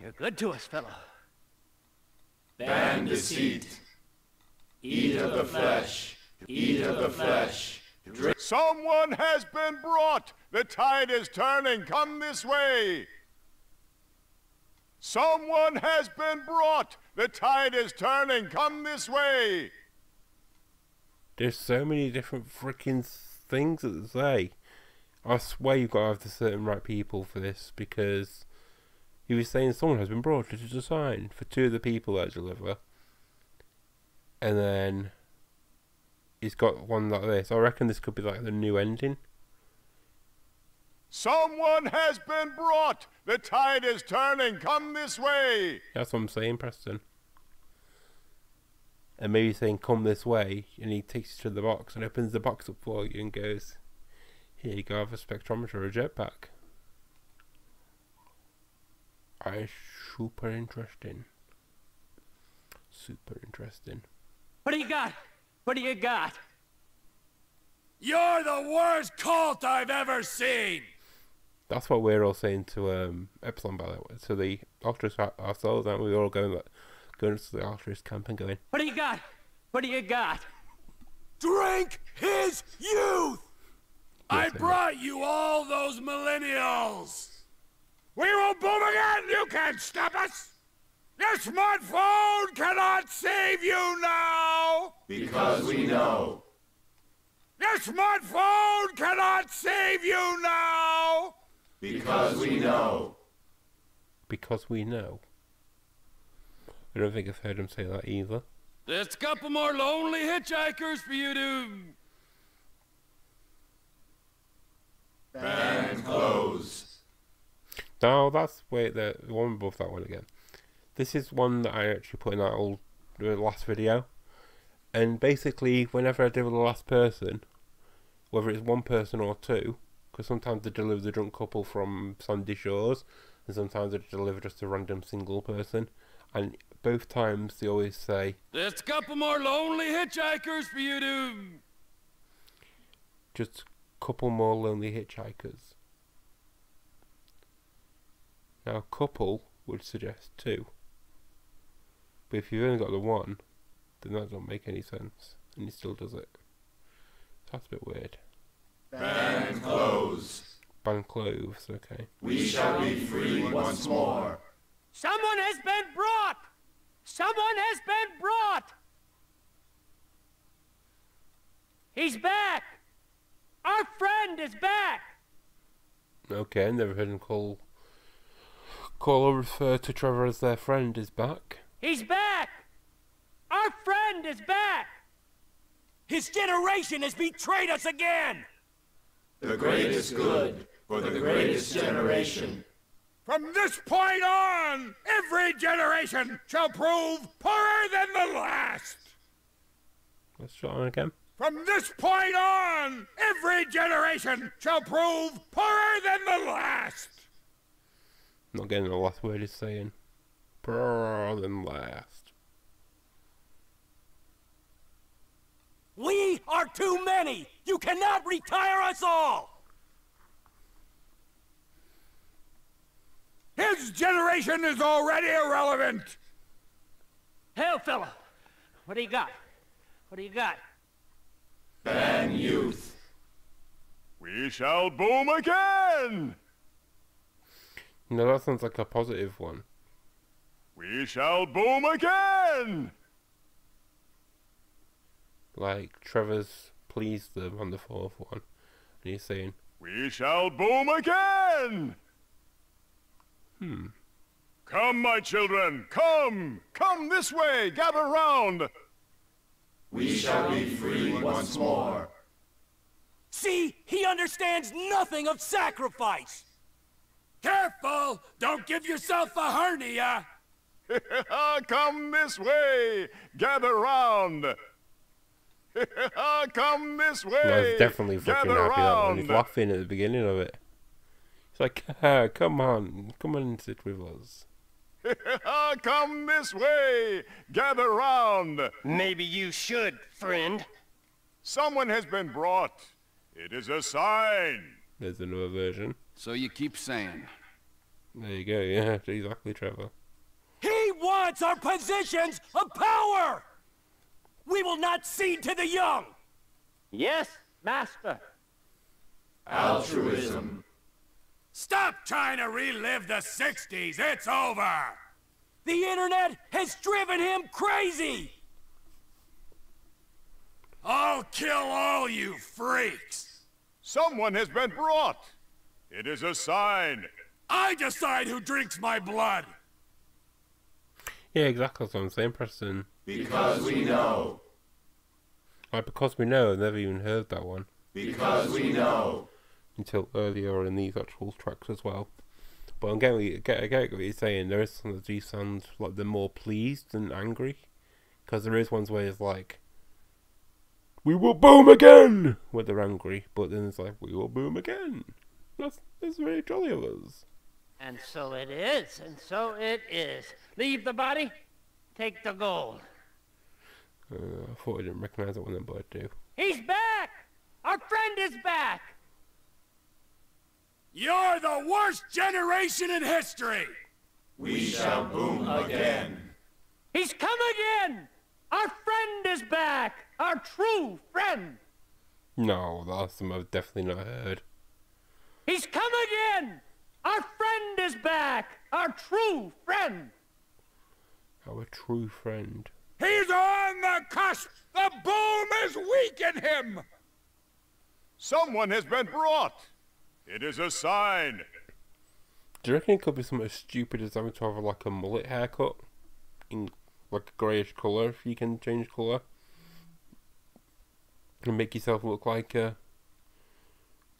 You're good to us, fella. Ban deceit. Eat of the flesh. Eat of the flesh. Drink. Someone has been brought. The tide is turning. Come this way. Someone has been brought. The tide is turning. Come this way. There's so many different freaking things that they say. I swear you've got to have the certain right people for this, because he was saying someone has been brought. It is a sign for 2 of the people that deliver. And then he's got one like this. I reckon this could be like the new ending. Someone has been brought. The tide is turning. Come this way. That's what I'm saying, Preston. And maybe saying come this way, and he takes you to the box and opens the box up for you and goes, here you go, have a spectrometer or a jetpack. Super interesting. Super interesting. What do you got? What do you got? You're the worst cult I've ever seen. That's what we're all saying to Epsilon, by the way. To the Ultras ourselves, aren't we? We're all going to the Ultras camp and going, what do you got? What do you got? Drink his youth! I brought you all those millennials! We will boom again! You can't stop us! Your smartphone cannot save you now! Because we know. Your smartphone cannot save you now! Because we know. Because we know. I don't think I've heard him say that either. There's a couple more lonely hitchhikers for you to... Ban close. No, that's wait the one above that one again. This is one that I actually put in that last video, and basically whenever I deliver the last person, whether it's one person or 2, because sometimes they deliver the drunk couple from Sandy Shores, and sometimes they deliver just a random single person, and both times they always say, there's a couple more lonely hitchhikers for you to... just a couple more lonely hitchhikers. Now a couple would suggest 2. But if you've only got the 1, then that doesn't make any sense. And he still does it. So that's a bit weird. Ban close. Ban cloves, okay. We shall be free once more. Someone has been brought! Someone has been brought! He's back! Our friend is back! Okay, I never heard him call or refer to Trevor as their friend is back. He's back! Our friend is back! His generation has betrayed us again! The greatest good for the greatest generation. From this point on, every generation shall prove poorer than the last. Let's try on again. From this point on, every generation shall prove poorer than the last. Not getting the last word he's saying. Poorer than last. We are too many! You cannot retire us all! His generation is already irrelevant! Hell, fella! What do you got? What do you got? Ban youth. We shall boom again! No, that sounds like a positive one. We shall boom again! Like, Trevor's pleased them on the 4th one. And he's saying, we shall boom again! Come, my children, come! Come this way, gather round! We shall be free once more. See, he understands nothing of sacrifice! Careful! Don't give yourself a hernia! Come this way, gather round! Come this way, I was definitely fucking happy that one. He's laughing at the beginning of it. It's like, come on and sit with us. Come this way. Gather round. Maybe you should, friend. Someone has been brought. It is a sign. There's another version. So you keep saying. There you go, yeah, exactly, Trevor. He wants our positions of power! We will not cede to the young! Yes, master. Altruism. Stop trying to relive the 60s! It's over! The internet has driven him crazy! I'll kill all you freaks! Someone has been brought. It is a sign. I decide who drinks my blood! Yeah, exactly what I'm saying, Preston. Because we know. Like, because we know, I've never even heard that one. Because we know. Until earlier in these actual tracks as well. But I'm getting what you're saying. There is some that do sound like they're more pleased than angry. Because there is ones where it's like, we will boom again! Where they're angry. But then it's like, we will boom again. That's very jolly of us. And so it is, and so it is. Leave the body, take the gold. I thought I didn't recognise that one then, but I do. He's back! Our friend is back! You're the worst generation in history! We shall boom again. He's come again! Our friend is back! Our true friend! No, that's something I've definitely not heard. He's come again! Our friend is back! Our true friend! Our true friend. He's on the cusp! The boom is weak in him! Someone has been brought. It is a sign. Do you reckon it could be something as stupid as having to have like a mullet haircut? In like a greyish colour, if you can change colour. And make yourself look like a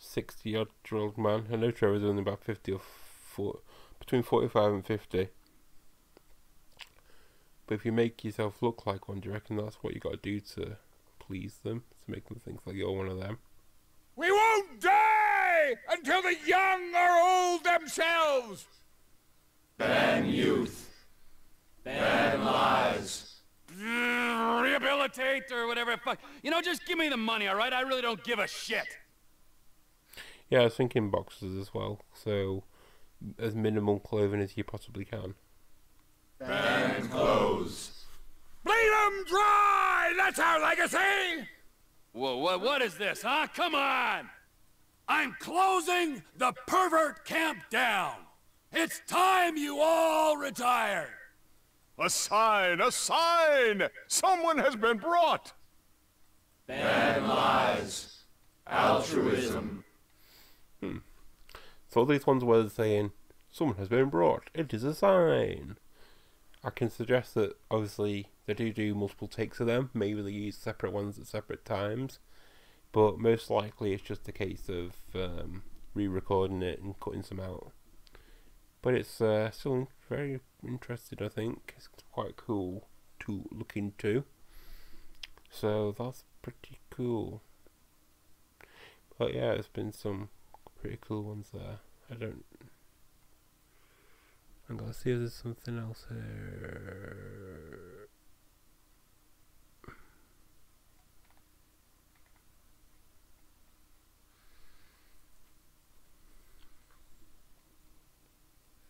60-odd-year-old man. I know Trevor's only about 50 or 40, between 45 and 50. But if you make yourself look like one, do you reckon that's what you got to do to please them? To make them think like you're one of them? We won't die until the young are old themselves! Ban youth. Ban lies. Rehabilitate or whatever. Fuck. You know, just give me the money, alright? I really don't give a shit. Yeah, I was thinking boxes as well. So, as minimal clothing as you possibly can. Ban clothes. Bleed 'em dry! That's our legacy! Whoa, what is this, huh? Come on! I'm closing the pervert camp down. It's time you all retire. A sign, a sign! Someone has been brought. Ban lies. Altruism. So all these ones were saying, someone has been brought. It is a sign. I can suggest that obviously they do multiple takes of them. Maybe they use separate ones at separate times. But most likely it's just a case of re-recording it and cutting some out. But it's still very interesting, I think. It's quite cool to look into. So that's pretty cool. But yeah, there's been some pretty cool ones there. I'm gonna see if there's something else here.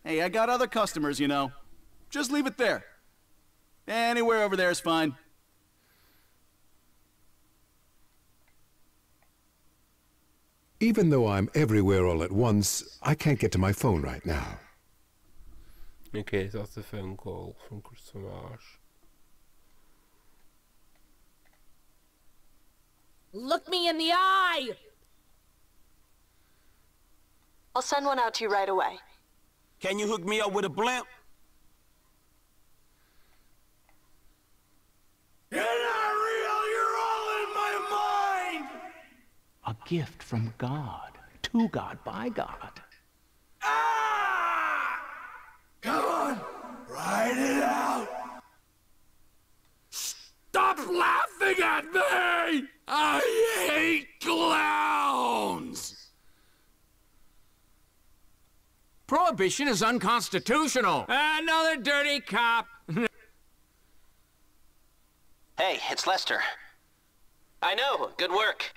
Hey, I got other customers, you know. Just leave it there. Anywhere over there is fine. Even though I'm everywhere all at once, I can't get to my phone right now. Okay, so that's a phone call from Christopher Marsh. Look me in the eye! I'll send one out to you right away. Can you hook me up with a blimp? You're not real, you're all in my mind! A gift from God, to God, by God. Come on, write it out! Stop laughing at me! I hate clowns! Prohibition is unconstitutional. Another dirty cop. Hey, it's Lester. I know, good work.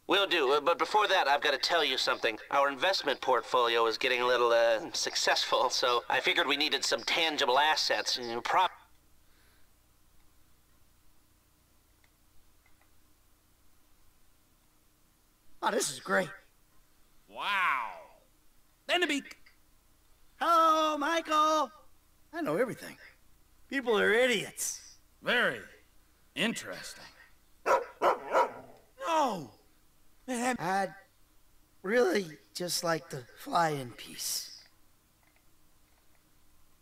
Will do, but before that, I've got to tell you something. Our investment portfolio is getting a little, successful, so I figured we needed some tangible assets. Oh, this is great. Wow. Then to be... Hello, Michael. I know everything. People are idiots. Very interesting. No! Man, I'd really just like to fly in peace.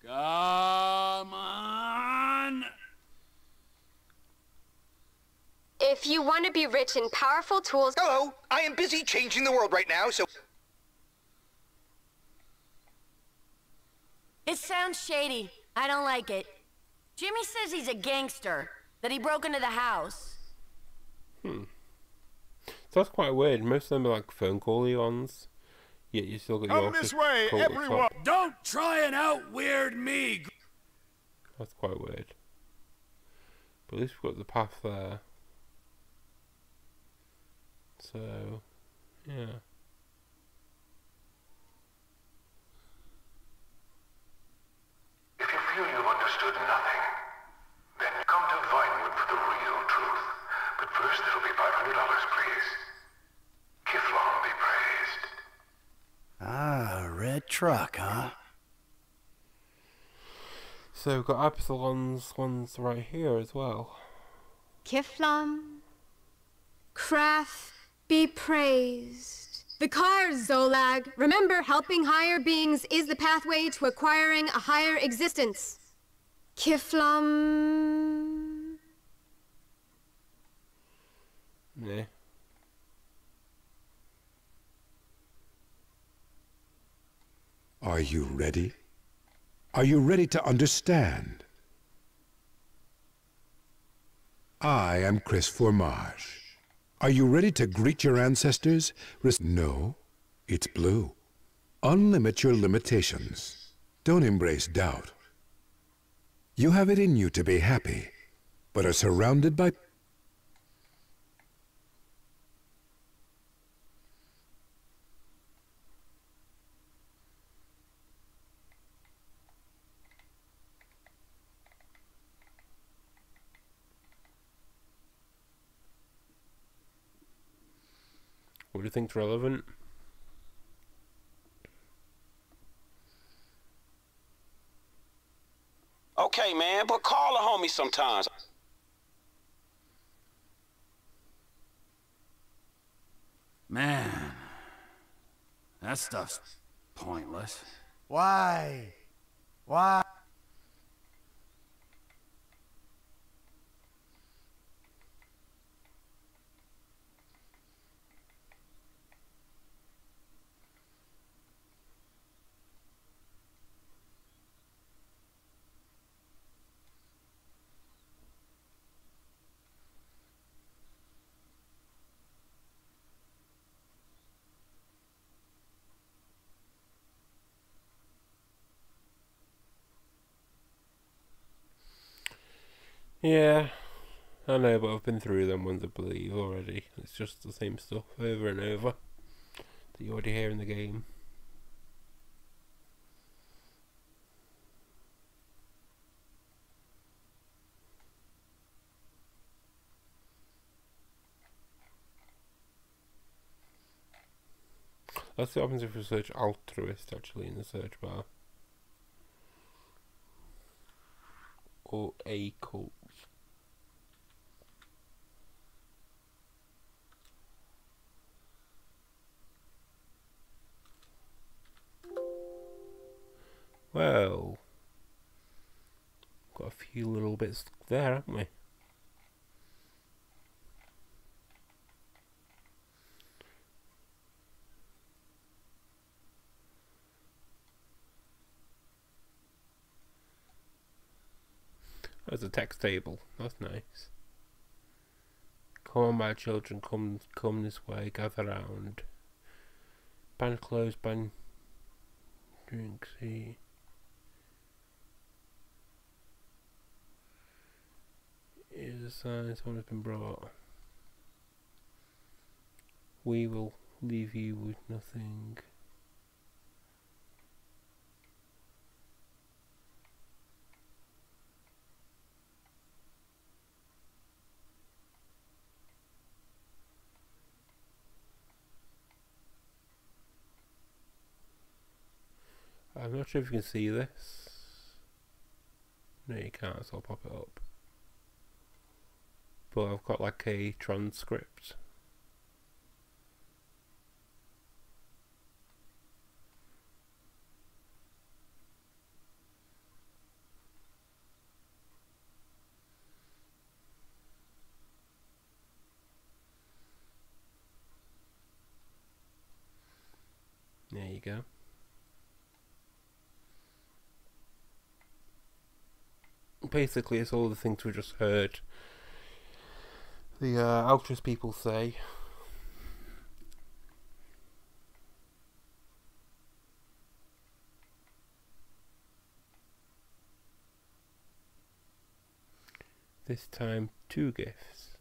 Come on! If you want to be rich in powerful tools... Hello, I am busy changing the world right now, so... It sounds shady. I don't like it. Jimmy says he's a gangster, that he broke into the house. So that's quite weird. Most of them are like phone call-y ones. Yet you still got your Come this way, call at the everyone! top. Don't try and out-weird me! That's quite weird. But at least we've got the path there. So, yeah. If you feel you've understood nothing, then come to Vinewood for the real truth. But first there'll be $500, please. Kiflon be praised. Ah, red truck, huh? So we've got Absalon's ones right here as well. Kiflam, Craft, be praised. The cars, Zolag. Remember, helping higher beings is the pathway to acquiring a higher existence. Kiflam. Yeah. Are you ready? Are you ready to understand? I am Chris Formage. Are you ready to greet your ancestors? No, it's blue. Unlimit your limitations. Don't embrace doubt. You have it in you to be happy, but are surrounded by... What do you think's relevant? Okay, man, but call a homie sometimes. Man, that stuff's pointless. Why? Why? Yeah, I know, but I've been through them ones, I believe, already. It's just the same stuff over and over that you already hear in the game. Let's see what happens if we search altruist actually in the search bar. Or a cult. Well, got a few little bits there, haven't we? There's a text table. That's nice. Come on, my children, come this way. Gather round. Band closed. Band Drink C. Is a sign someone has been brought. We will leave you with nothing. I'm not sure if you can see this. No, you can't, so I'll pop it up. But I've got like a transcript. There you go. Basically, it's all the things we just heard the Ultras people say. This time, 2 gifts.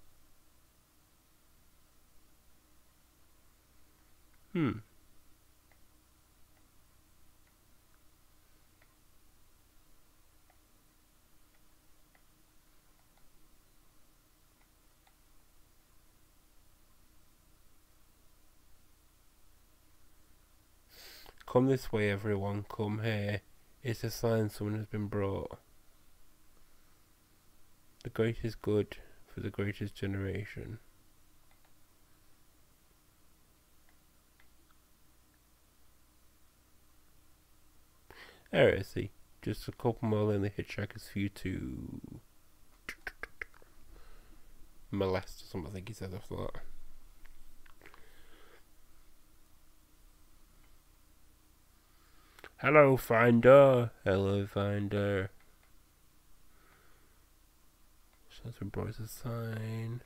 Come this way, everyone, come here. It's a sign someone has been brought. The greatest good for the greatest generation. There it is, see. Just a couple more in the hitchhikers for you to molest or something, I think he said after that. Hello, Finder. Hello, Finder. Shelter Boys a sign.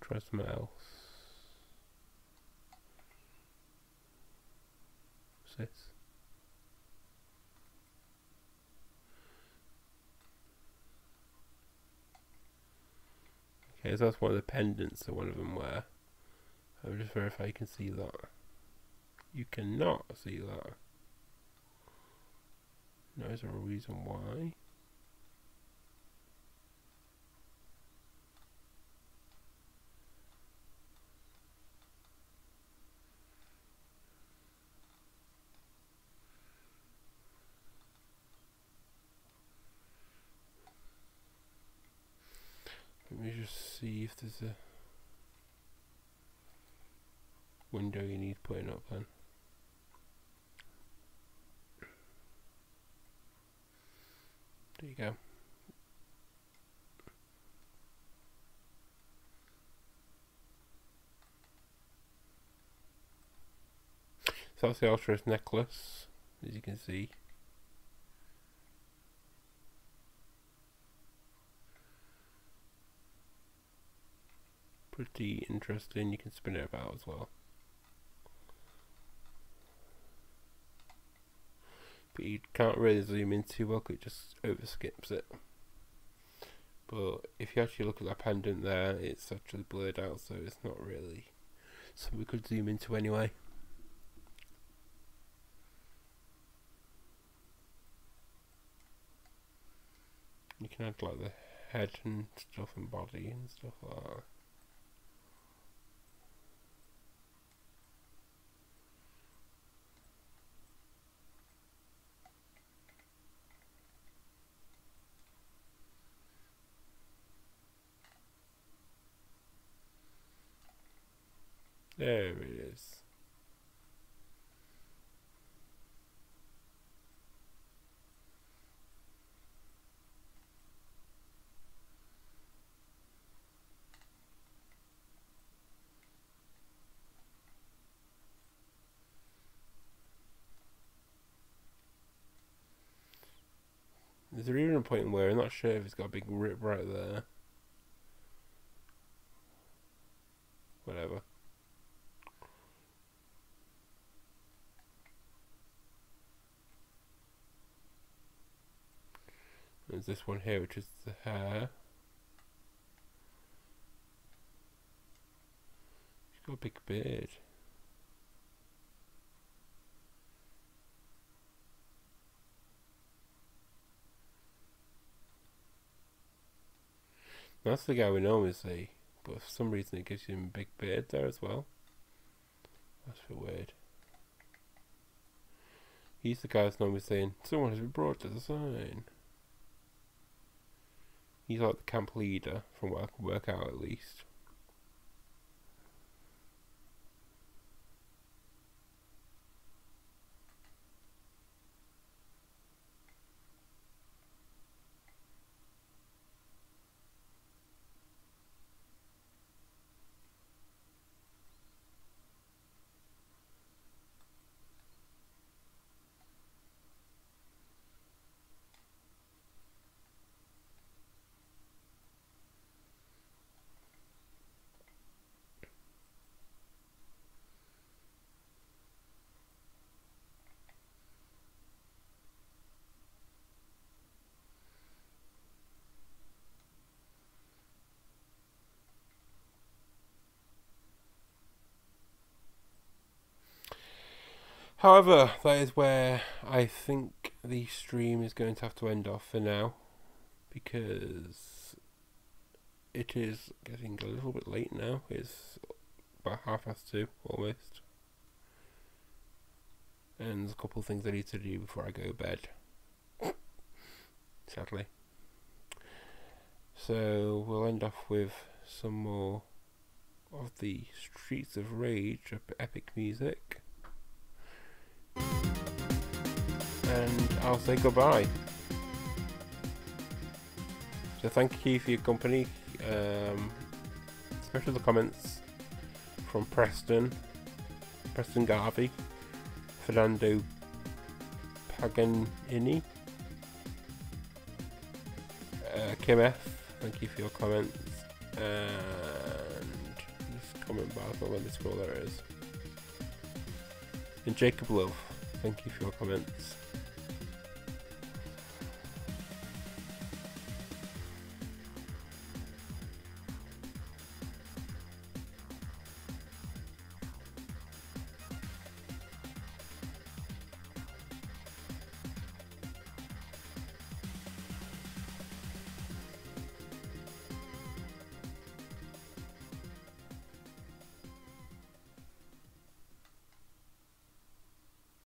Try something else. What's this? Okay, so that's one of the pendants that one of them wear. I'll just verify you can see that. You cannot see that. No, is there a reason why? Let me just see if there's a window you need putting up then. There you go. So that's the Ultra's necklace, as you can see. Pretty interesting. You can spin it about as well. But you can't really zoom in too well because it just overskips it. But if you actually look at that pendant there, it's actually blurred out, so it's not really something we could zoom into anyway. can add like the head and stuff and body and stuff like that. There it is. Is there even a point where I'm not sure if it's got a big rip right there? Whatever. There's this one here, which is the hair. She's got a big beard. That's the guy we normally see, but for some reason it gives him a big beard there as well. That's a bit weird. He's the guy that's normally saying, someone has been brought to the sign. He's like the camp leader, from what I can work out at least. However, that is where I think the stream is going to have to end off for now, because it is getting a little bit late now. It's about 2:30 almost, and there's a couple of things I need to do before I go to bed, sadly. So we'll end off with some more of the Streets of Rage epic music. And I'll say goodbye. So thank you for your company, especially the comments from Preston Garvey, Fernando Paganini, Kim F, thank you for your comments, and this comment bar, I'll let me scroll, there it is, and Jacob Love, thank you for your comments.